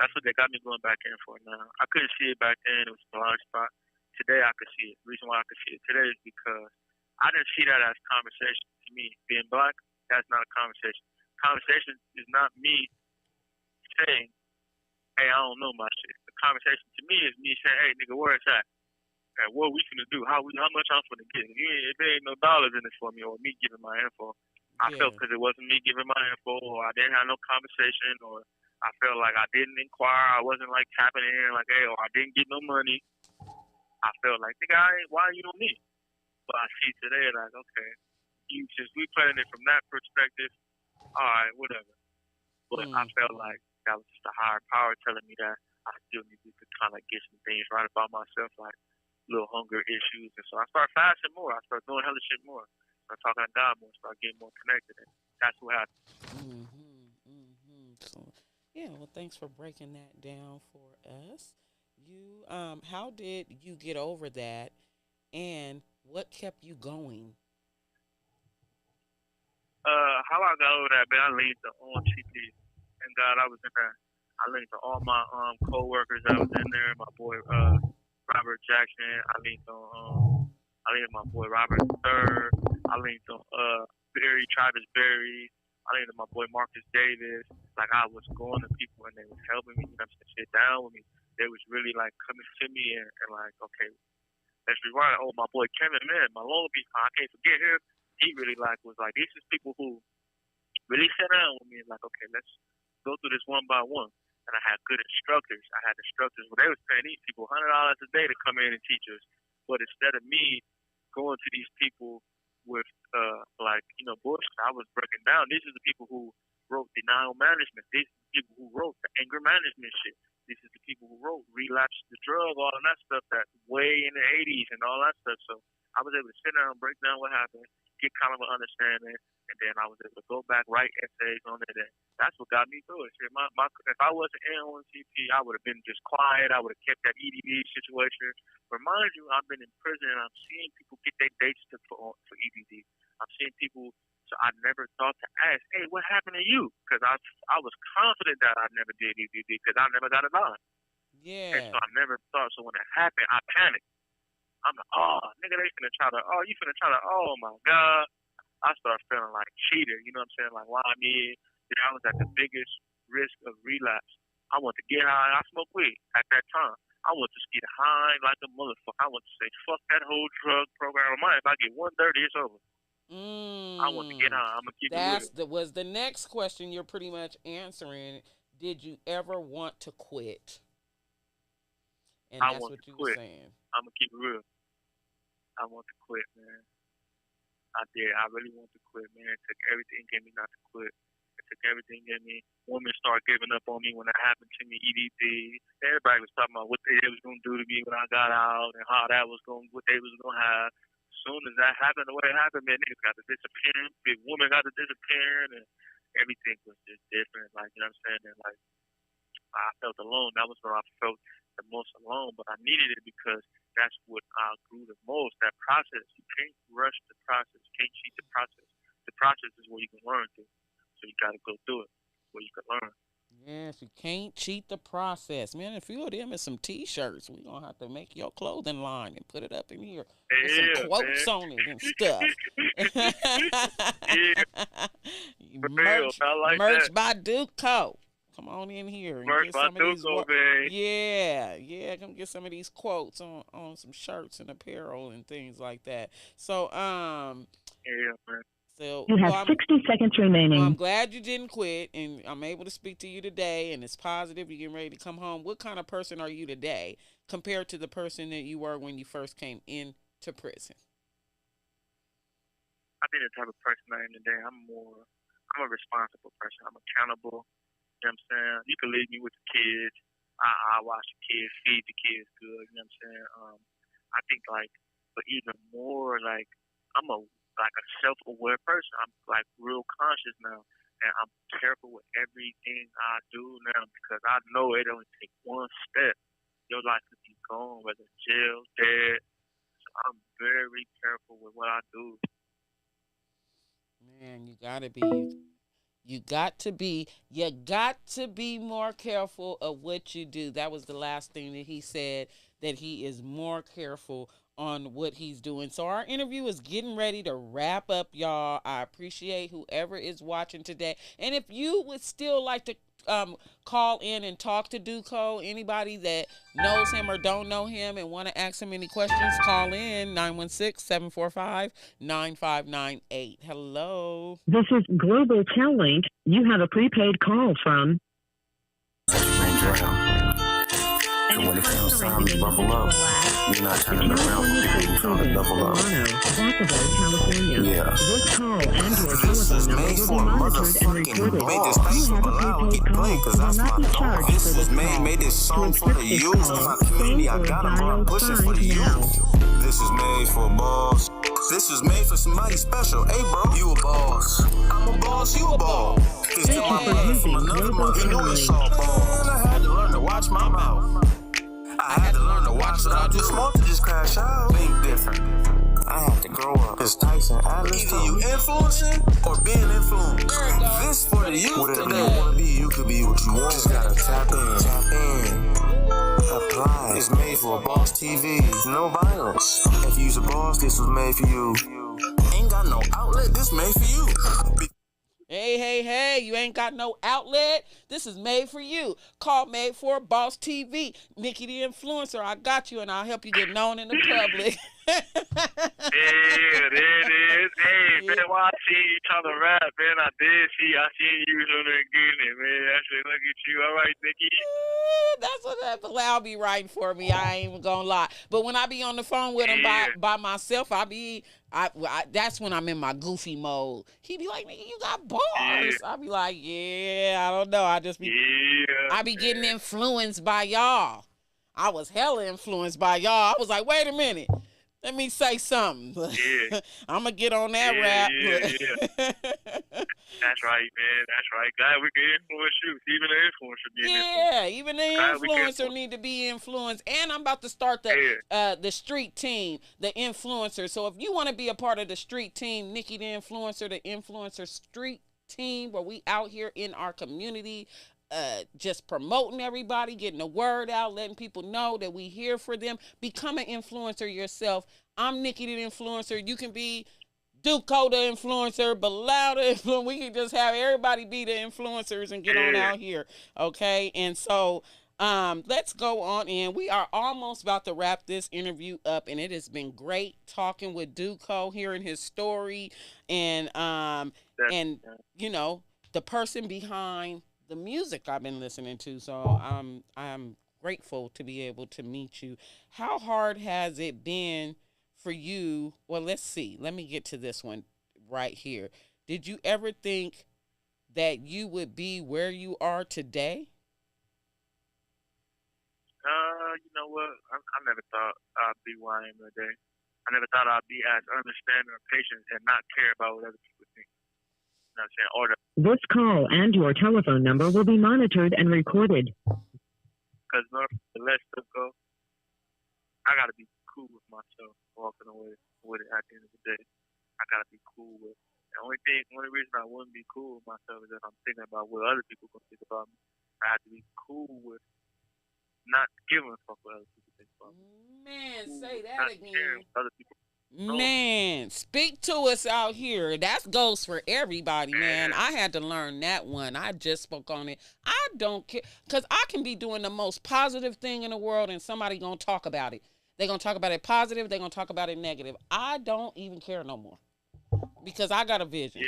That's what they got me going back in for now. I couldn't see it back then. It was a blind spot. Today I could see it. The reason why I could see it today is because I didn't see that as conversation. To me, being black, that's not a conversation. Conversation is not me saying, hey, I don't know my shit. The conversation to me is me saying, hey, nigga, where it's at? And what we finna do? How much I'm finna get? If there ain't no dollars in this for me, or me giving my info, I felt because it wasn't me giving my info, or I didn't have no conversation, or I felt like I didn't inquire. I wasn't like tapping in, like, hey, or I didn't get no money. I felt like, nigga, why you don't need? But I see today, like, okay, since we playing it from that perspective, all right, whatever. But I felt like that was just a higher power telling me that I still needed to kind of get some things right about myself, like little hunger issues. And so I started fasting more. I started doing hella shit more. I started talking to God more. Started getting more connected. And that's what happened. So, yeah, well, thanks for breaking that down for us. How did you get over that, and what kept you going? How I got over that, man, I leaned on TP. And God, I was in there. I leaned to all my co-workers that was in there. My boy Robert Jackson. I leaned on my boy Robert III. I leaned on Travis Berry. I leaned on my boy Marcus Davis. Like, I was going to people and they was helping me, sit down with me. They was really like coming to me and like, okay, let's rewind. Oh, my boy Kevin, man, my Long Beach, I can't forget him. He really was like, these is people who really sat down with me and like, okay, let's go through this one by one. And I had good instructors. I had instructors where they was paying these people $100 a day to come in and teach us. But instead of me going to these people with bullshit, I was breaking down. These are the people who wrote denial management. These are the people who wrote the anger management shit. These are the people who wrote relapse the drug, all of that stuff that way in the 80s and all that stuff. So I was able to sit down and break down what happened, get kind of an understanding, and then I was able to go back, write essays on it, and that's what got me through it. Shit, if I wasn't in on CP, I would have been just quiet. I would have kept that EDD situation. Remind you, I've been in prison, and I'm seeing people get their dates for EDD. I'm seeing people, so I never thought to ask, hey, what happened to you? Because I was confident that I never did EDD because I never got a line. Yeah. And so I never thought, so when it happened, I panicked. I'm like, oh, nigga, they finna try to, oh, you finna try to, oh, my God. I started feeling like cheater, you know what I'm saying? Like, why me? I was at the biggest risk of relapse. I want to get high. I smoked weed at that time. I want to get high like a motherfucker. I want to say, fuck that whole drug program of mine. If I get 130, it's over. I want to get high. I'm going to keep it real. Was the next question you're pretty much answering. Did you ever want to quit? And that's what you were saying. I'm going to keep it real. I want to quit, man. I did. I really want to quit, man. It took everything in me not to quit. It took everything in me. Women started giving up on me when that happened to me, EDD. Everybody was talking about what they was going to do to me when I got out and how that was what they was going to have. As soon as that happened, the way it happened, man, niggas got to disappear. Big women got to disappear, and everything was just different. Like, you know what I'm saying? And like, I felt alone. That was where I felt the most alone, but I needed it because that's what I grew the most, that process. You can't rush the process. You can't cheat the process. The process is where you can learn through. So you got to go through it where you can learn. Yes, you can't cheat the process. Man, a few of them and some T-shirts. We're going to have to make your clothing line and put it up in here with some quotes on it and stuff. Merch by Duko. Come on in here and get some of these. Yeah, come get some of these quotes on some shirts and apparel and things like that. So, man. So you have 60 seconds remaining. Well, I'm glad you didn't quit, and I'm able to speak to you today, and it's positive. You're getting ready to come home. What kind of person are you today compared to the person that you were when you first came into prison? I think the type of person I am today, I'm a responsible person. I'm accountable. You know what I'm saying? You can leave me with the kids. I watch the kids, feed the kids good. You know what I'm saying? I think but even more I'm a self-aware person. I'm real conscious now. and I'm careful with everything I do now because I know it only take one step. Your life could be gone, whether jail, dead. So I'm very careful with what I do. Man, you got to be more careful of what you do. That was the last thing that he said, that he is more careful on what he's doing. So our interview is getting ready to wrap up, y'all. I appreciate whoever is watching today. And if you would still like to call in and talk to Duko, anybody that knows him or don't know him and want to ask him any questions, call in 916-745-9598. Hello. This is Global Tellink. You have a prepaid call from. And when it comes time to bubble up, you're not turning around for people who trying to double up. California. Yeah. This call and your This is telephone number made will for be a monitored and motherfucking recorded. made this You thing have for a loud. prepaid Get call. played, cause You will that's not my be dog. charged This for is this made call. made this song To for the accept this youth. call, My community, I phone or got 'em, bro. dial I'm pushing for the sign now. youth. This is made for a boss. This is made for somebody special. Hey, bro, you a boss. I'm a boss, you a boss. This to my brother from another mother. You know it's all ball. I had to learn to watch my mouth. I had to learn to watch what I do. Smart to just crash out. Think different. I had to grow up. It's Tyson Atlas. Either you influencing or being influenced. This for the youth. Whatever you want to be, you could be what you want. Just gotta tap in. Tap in. Apply. It's made for a boss TV. No violence. If you's a boss, this was made for you. Ain't got no outlet. This made for you. Hey, you ain't got no outlet? This is made for you. Call Made for Boss TV. Nikki the Influencer, I got you, and I'll help you get known in the public. Yeah, there it is. Hey, man, while I see you trying to rap, man, I seen you on there getting it, man. I said, look at you. All right, Nikki. That's what that Bilal be writing for me. I ain't even gonna lie. But when I be on the phone with him by myself, that's when I'm in my goofy mode. He be like, nigga, you got bars. Yeah. I be like, yeah, I don't know. I be getting influenced by y'all. I was hella influenced by y'all. I was like, wait a minute. Let me say something. Yeah. I'm going to get on that rap. Yeah. That's right, man. That's right. Glad we can influence you. Even the influencer be influenced. Even the influencer need to be influenced. And I'm about to start the street team, the influencer. So if you want to be a part of the street team, Nikki the Influencer, the influencer street team, where we out here in our community, just promoting everybody, getting the word out, letting people know that we here for them. Become an influencer yourself. I'm Nikki the Influencer. You can be Duko the Influencer, Bilal the Influencer. We can just have everybody be the influencers and get on out here, okay? And so let's go on in. We are almost about to wrap this interview up, and it has been great talking with Duko, hearing his story, and you know, the person behind the music I've been listening to. So I'm grateful to be able to meet you. How hard has it been for you? Well, let's see. Let me get to this one right here. Did you ever think that you would be where you are today? You know what? I never thought I'd be where I am today. I never thought I'd be as understanding or patient and not care about what other people think. You know what I'm saying? This call and your telephone number will be monitored and recorded. Because the less stuff go, I got to be cool with myself walking away with it at the end of the day. I got to be cool with it. The only reason I wouldn't be cool with myself is if I'm thinking about what other people going to think about me. I have to be cool with not giving a fuck what other people think about me. Man, Cool say that not again. caring what other people Man, speak to us out here. That goes for everybody, man. I had to learn that one. I just spoke on it. I don't care, because I can be doing the most positive thing in the world and somebody going to talk about it. They're going to talk about it positive. They're going to talk about it negative. I don't even care no more because I got a vision.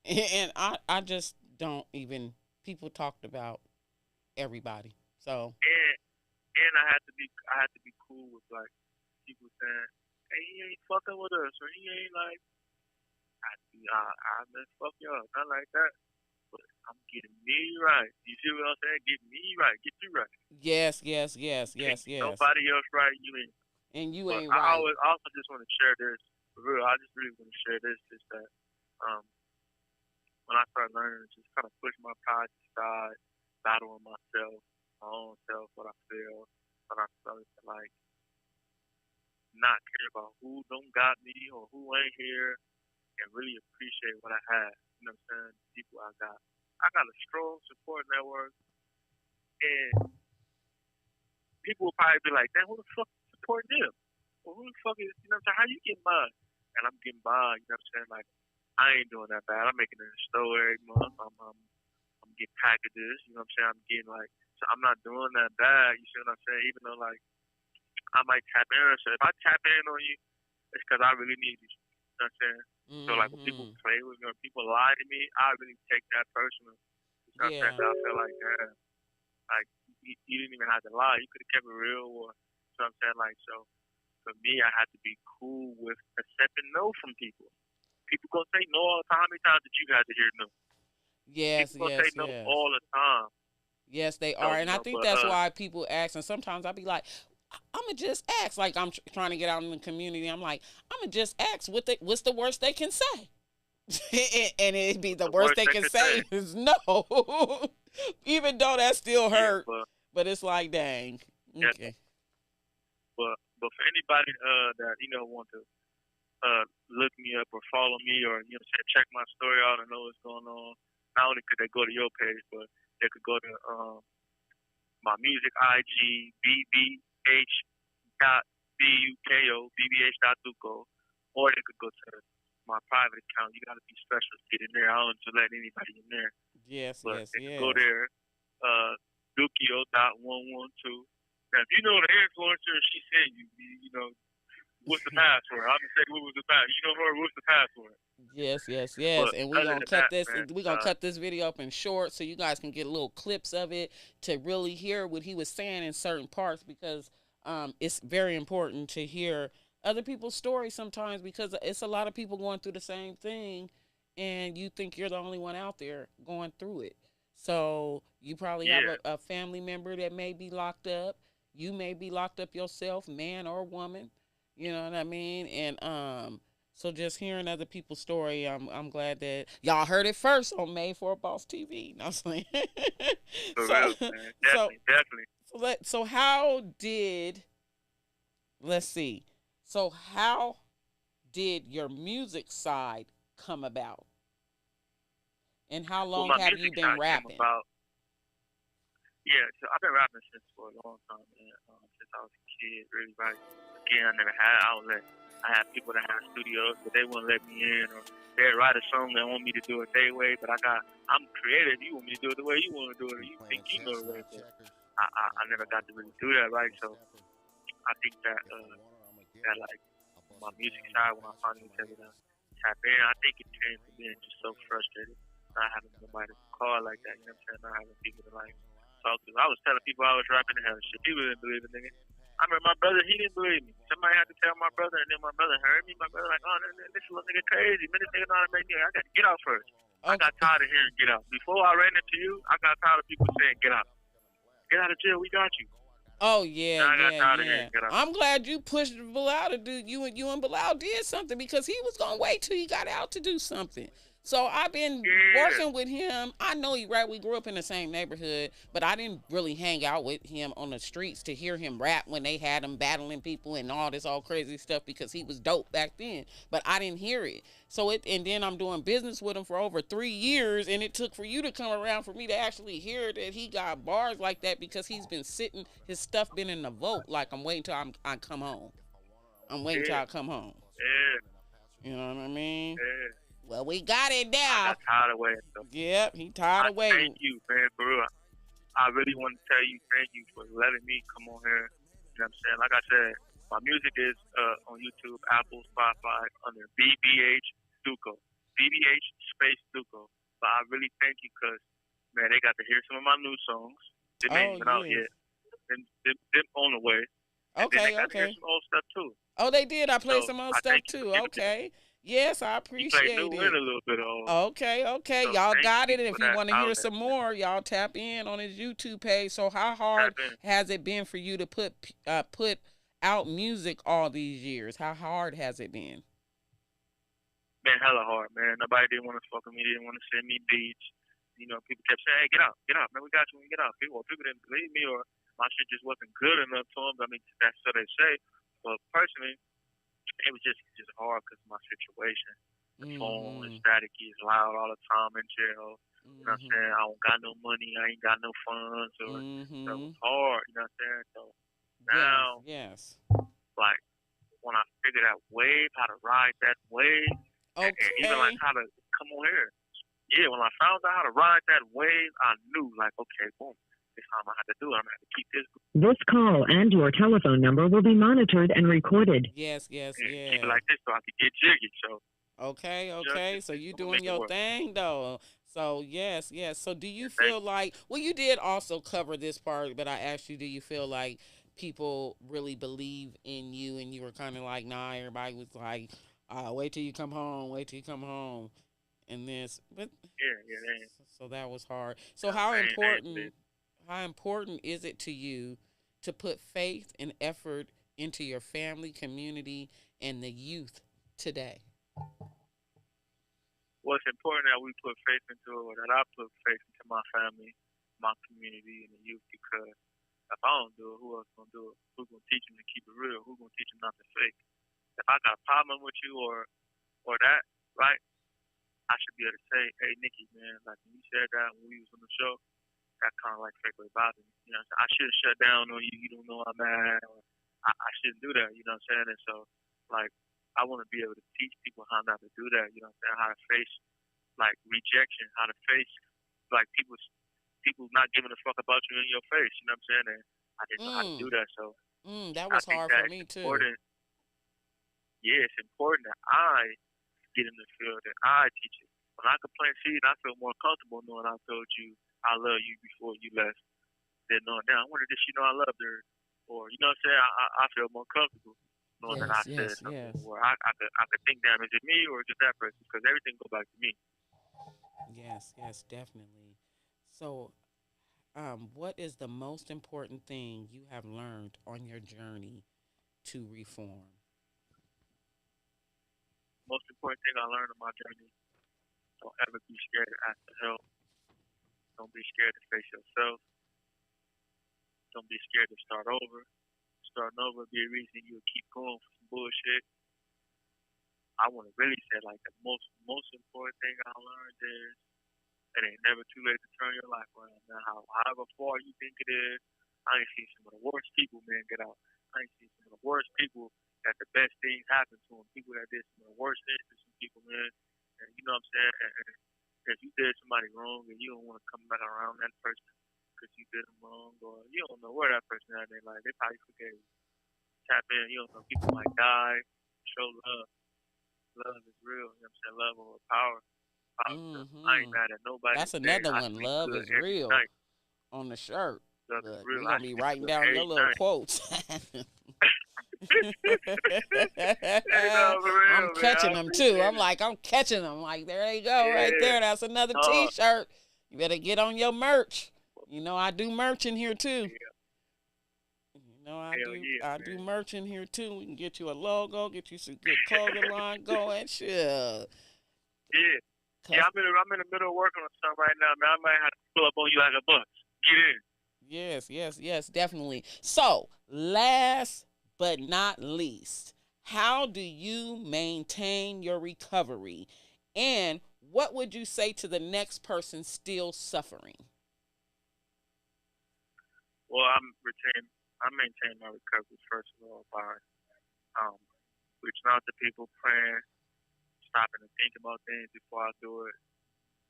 Yeah. And I just don't even, people talked about everybody. So. And I had to be cool with like people saying, hey, he ain't fucking with us, or he ain't like, I mess fuck y'all, not like that. But I'm getting me right. You see what I'm saying? Get me right, get you right. Yes. Nobody else right, you ain't. And you ain't right. I also just want to share this, for real, I just really want to share this, is that when I started learning to just kind of push my pride to the side, battling myself, my own self, what I feel, when I started to like not care about who don't got me or who ain't here, and really appreciate what I had. You know what I'm saying? The people I got. I got a strong support network, and people will probably be like, "Damn, who the fuck is supporting them? Well, who the fuck is, you know what I'm saying? How you getting by?" And I'm getting by, you know what I'm saying? Like, I ain't doing that bad. I'm making it in the store every month. I'm getting packages, you know what I'm saying? I'm getting like, so I'm not doing that bad, you see what I'm saying? Even though, like, I might tap in. So if I tap in on you, it's because I really need you. You know what I'm saying? Mm-hmm. So, like, when people play with me or people lie to me, I really take that personal. You know what I'm saying? I feel like, damn, like, you didn't even have to lie. You could have kept it real. Or, you know what I'm saying? Like, so for me, I had to be cool with accepting no from people. People gonna say no all the time. How many times did you have to hear no? Yes, people gonna say no all the time. Yes, they are. And I think that's why people ask. And sometimes I'll be like, I'm going to just ask. Like, I'm trying to get out in the community. I'm like, I'm going to just ask what's the worst they can say. And it'd be the worst they can say is no. Even though that still hurt. But it's like, dang. Okay. But for anybody that, you know, want to look me up or follow me or, you know, check my story out and know what's going on, not only could they go to your page, but they could go to my music IG, bbh.duko, or they could go to my private account. You got to be special to get in there. I don't just let anybody in there. Yes, but yes, they yes. could go there, Dukio.112. Now, if you know the influencer, she said you know, what's the password? I'm gonna say what was the password. You know her, what's the password? Yes, yes, yes. But and we're gonna cut this. Man, we're gonna cut this video up in short so you guys can get little clips of it to really hear what he was saying in certain parts, because it's very important to hear other people's stories sometimes, because it's a lot of people going through the same thing, and you think you're the only one out there going through it. So you probably have a family member that may be locked up. You may be locked up yourself, man or woman. You know what I mean? And so just hearing other people's story, I'm glad that y'all heard it first on Made for Boss TV. No, I'm saying. For real, man. Definitely. So how did, let's see. So how did your music side come about? And how long have you been rapping? Yeah, so I've been rapping since for a long time, man. Since I was a kid, really. Right. Again, I never had an outlet. I had people that had studios, but they wouldn't let me in, or they'd write a song they want me to do it their way. But I'm creative. You want me to do it the way you want to do it. You think you know the way. But I never got to really do that, right? So I think that like my music side, when I finally was able to tap in, I think it came from being just so frustrated, not having nobody to call like that. You know what I'm saying? Not having people to like talk to. I was telling people I was rapping the hell shit. People didn't believe it, nigga. I remember my brother, he didn't believe me. Somebody had to tell my brother, and then my brother heard me. My brother like, oh, this little nigga crazy. Man, this nigga know how to make me. I got to get out first. Okay. I got tired of hearing get out. Before I ran into you, I got tired of people saying get out. Get out of jail. We got you. Oh yeah, I'm glad you pushed Bilal to do. You and Bilal did something, because he was gonna wait till he got out to do something. So I've been working with him. I know he rap. We grew up in the same neighborhood, but I didn't really hang out with him on the streets to hear him rap when they had him battling people and all this all crazy stuff, because he was dope back then. But I didn't hear it. And then I'm doing business with him for over 3 years, and it took for you to come around for me to actually hear that he got bars like that, because he's been sitting, his stuff been in the vault. Like, I'm waiting till I come home. I'm waiting till I come home. Yeah. You know what I mean? Yeah. Well, we got it now. I got tired of waiting. So Yep, he tired of waiting. Thank you, man, for real. I really want to tell you thank you for letting me come on here. You know what I'm saying? Like I said, my music is on YouTube, Apple, Spotify, under BBH Duko. BBH space Duko. But I really thank you, because, man, they got to hear some of my new songs. They ain't even out yet. Them on the way. Okay, and then they got to hear some old stuff, too. Oh, they did? I played some old stuff, too. Okay. Yes, I appreciate it. A little bit of okay. So y'all got it. And if you want to hear outlet, some more, y'all tap in on his YouTube page. So how hard has it been for you to put out music all these years? How hard has it been? been hella hard, man. Nobody didn't want to fuck with me. Didn't want to send me beats. You know, people kept saying, "Hey, get out, man. We got you. Get out." People didn't believe me, or my shit just wasn't good enough to them. I mean, that's what they say. But personally, it was just hard because of my situation. The phone is staticky, it's loud all the time in jail. You know what I'm saying? I don't got no money, I ain't got no funds, or so it was hard. You know what I'm saying? So now, yes. like when I figured out wave, how to ride that wave, and even like how to come on here. Yeah, when I found out how to ride that wave, I knew like, okay, boom. This time I have to do it. I'm gonna have to keep this. This call and your telephone number will be monitored and recorded. Yes. Keep it like this so I can get jiggy. So. Okay. So you doing your thing though. So yes. So do you feel like, well, you did also cover this part, but I asked you, do you feel like people really believe in you, and you were kind of like, nah, everybody was like, wait till you come home, and this, but yeah. So that was hard. So how important is it to you to put faith and effort into your family, community, and the youth today? Well, it's important that we put faith into it, or that I put faith into my family, my community, and the youth, because if I don't do it, who else gonna do it? Who's gonna teach them to keep it real? Who's gonna teach them not to fake? If I got a problem with you or that, right? I should be able to say, hey, Nikki, man, like when you said that when we was on the show, that kind of like fake was bothering me. You know what I'm saying? I should have shut down on you. You don't know I'm mad. Or I shouldn't do that. You know what I'm saying? And so, like, I want to be able to teach people how not to do that. You know what I'm saying? How to face, like, rejection. How to face, like, people not giving a fuck about you in your face. You know what I'm saying? And I didn't know how to do that. So that was hard for me, too. Yeah, it's important that I get in the field and I teach it. When I can plant seed, I feel more comfortable knowing I told you I love you before you left than knowing, now, I wonder did she know I loved her? Or, you know what I'm saying? I feel more comfortable knowing that I said something where I could think, damn, is it me or is it that person? Because everything go back to me. Yes, definitely. So, what is the most important thing you have learned on your journey to reform? Most important thing I learned on my journey, don't ever be scared to ask for help. Don't be scared to face yourself. Don't be scared to start over. Starting over will be a reason you'll keep going for some bullshit. I want to really say, like, the most important thing I learned is it ain't never too late to turn your life around. Now, however far you think it is, I ain't seen some of the worst people, man, get out. I ain't seen some of the worst people that the best things happen to them. People that did some of the worst things to some people, man. And you know what I'm saying? And if you did somebody wrong and you don't want to come back around that person because you did them wrong, or you don't know where that person is in their life, they probably forgave you. Tap in. You don't know, people might die. Show love. Love is real. You know what I'm saying? Love over power. I ain't mad at nobody. That's another one. Love is real. Night. On the shirt. Love is real. We're going to be writing down your little quotes. I'm catching them too. I'm catching them. Like, there you go, right there. That's another T-shirt. You better get on your merch. You know, I do merch in here too. You know, I do merch in here too. We can get you a logo, get you some good clothing line going. Shit. Yeah, I'm in the middle of working on something right now, man. I might have to pull up on you like a bus. Get in. Yes, definitely. So, last but not least, how do you maintain your recovery? And what would you say to the next person still suffering? Well, I maintain my recovery, first of all, by reaching out to people, praying, stopping to think about things before I do it.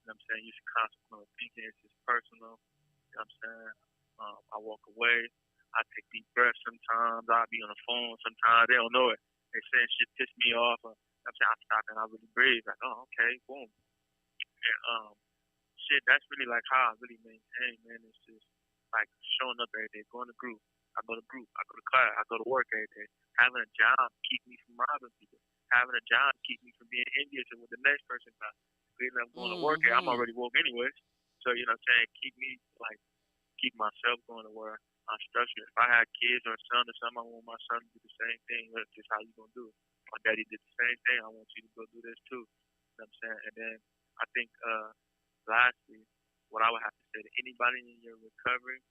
You know what I'm saying? Using consequential thinking. It's just personal. You know what I'm saying? I walk away. I take deep breaths sometimes. I'll be on the phone sometimes. They don't know it. They saying shit piss me off. You know what I'm saying? I stop and I really breathe. Like, oh, okay, boom. And shit, that's really like how I really maintain, man. It's just like showing up every day, going to group. I go to group. I go to class. I go to work every day. Having a job keep me from robbing people. Having a job keep me from being envious of what the next person got. Being I'm going to work, I'm already woke anyways. So, you know what I'm saying? Keep myself going to where I'm structured. If I had kids or a son or something, I want my son to do the same thing. That's just how you going to do it. My daddy did the same thing. I want you to go do this too. know what I'm saying? And then I think lastly, what I would have to say to anybody in your recovery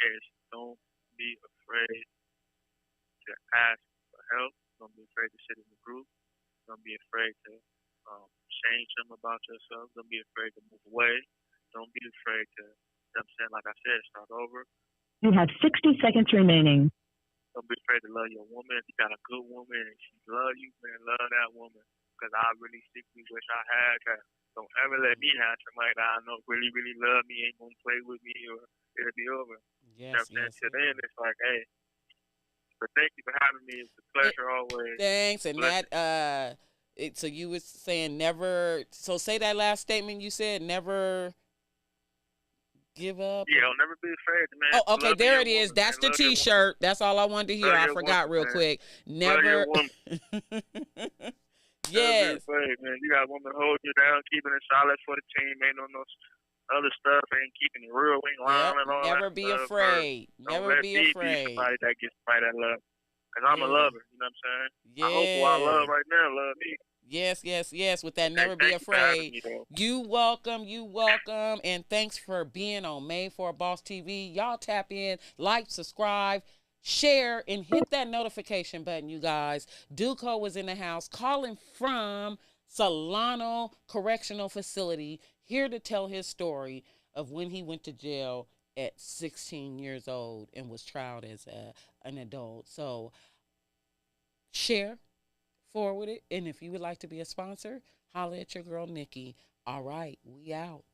is don't be afraid to ask for help. Don't be afraid to sit in the group. Don't be afraid to change something about yourself. Don't be afraid to move away. Don't be afraid to, you know what I'm saying, like I said, start over. You have 60 seconds remaining. Don't be afraid to love your woman. If you got a good woman and she love you, man, love that woman. Because I really secretly wish I had that. Don't ever let me have somebody that I know really, really love me, ain't going to play with me, or it'll be over. Yes, you know what I'm saying? yes, Till then, it's like, hey, but thank you for having me. It's a pleasure always. Thanks. And that, so you was saying never, so say that last statement you said, never give up. Yeah, I'll never be afraid, man. Oh, okay, there it is. That's the T-shirt. That's all I wanted to hear. I forgot real quick. Never. Yes. Never be afraid, man. You got a woman holding you down, keeping it solid for the team. Ain't no other stuff. Ain't keeping it real. Ain't lying and all never that be stuff. afraid. Don't Never be afraid. Be somebody that gets somebody that love. Because I'm a lover. You know what I'm saying? Yeah. I hope who I love right now love me. Yes, yes, yes. With that, never be afraid. You welcome, and thanks for being on Made for a Boss TV. Y'all tap in, like, subscribe, share, and hit that notification button, you guys. Duko was in the house calling from Solano Correctional Facility, here to tell his story of when he went to jail at 16 years old and was tried as an adult. So share, forward it, and if you would like to be a sponsor, holla at your girl Nikki. All right, we out.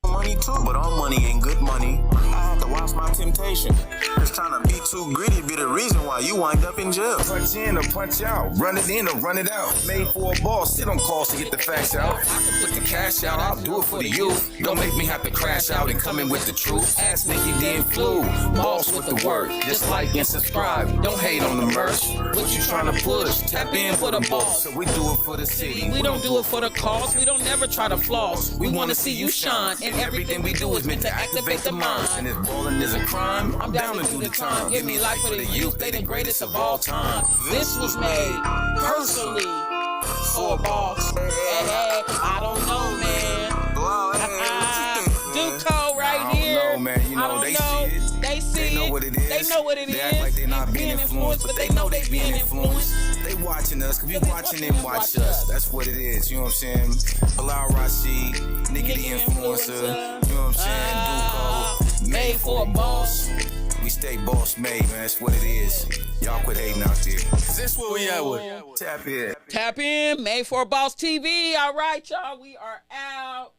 Money too, but all money ain't good money. I had to watch my temptation. Just trying to be too greedy be the reason why you wind up in jail. Punch in or punch out, run it in or run it out. Made for a boss, sit on calls to get the facts out. I can put the cash out, I'll do it for the youth. Don't make me have to crash out and come in with the truth. Ask Nikki then flew, boss with the word. Just like and subscribe, don't hate on the merch. What you trying to push? Tap in for the boss. So we do it for the city. We don't do it for the cause. We don't never try to floss. We want to see you shine, and everything we do is meant to activate the mind. And if balling is a crime, I'm down to do the time. Give me life for the youth, they the greatest of all time. This was made personally for a boss. Hey, I don't know, man. Duko right here. I don't know, man. You know, they see it. They see They know what it is. They know what it is. They act like they're not being influenced, but they know they being influenced. They watching us, cause we watching them watch us. That's what it is, you know what I'm saying? Bilal Rashid, Nikki the Influencer, you know what I'm saying? Duko, made for a boss. We stay boss made, man, that's what it is. Y'all quit hating out there. Cause that's what we at with. Tap in. Tap in, Made for a Boss TV. All right, y'all, we are out.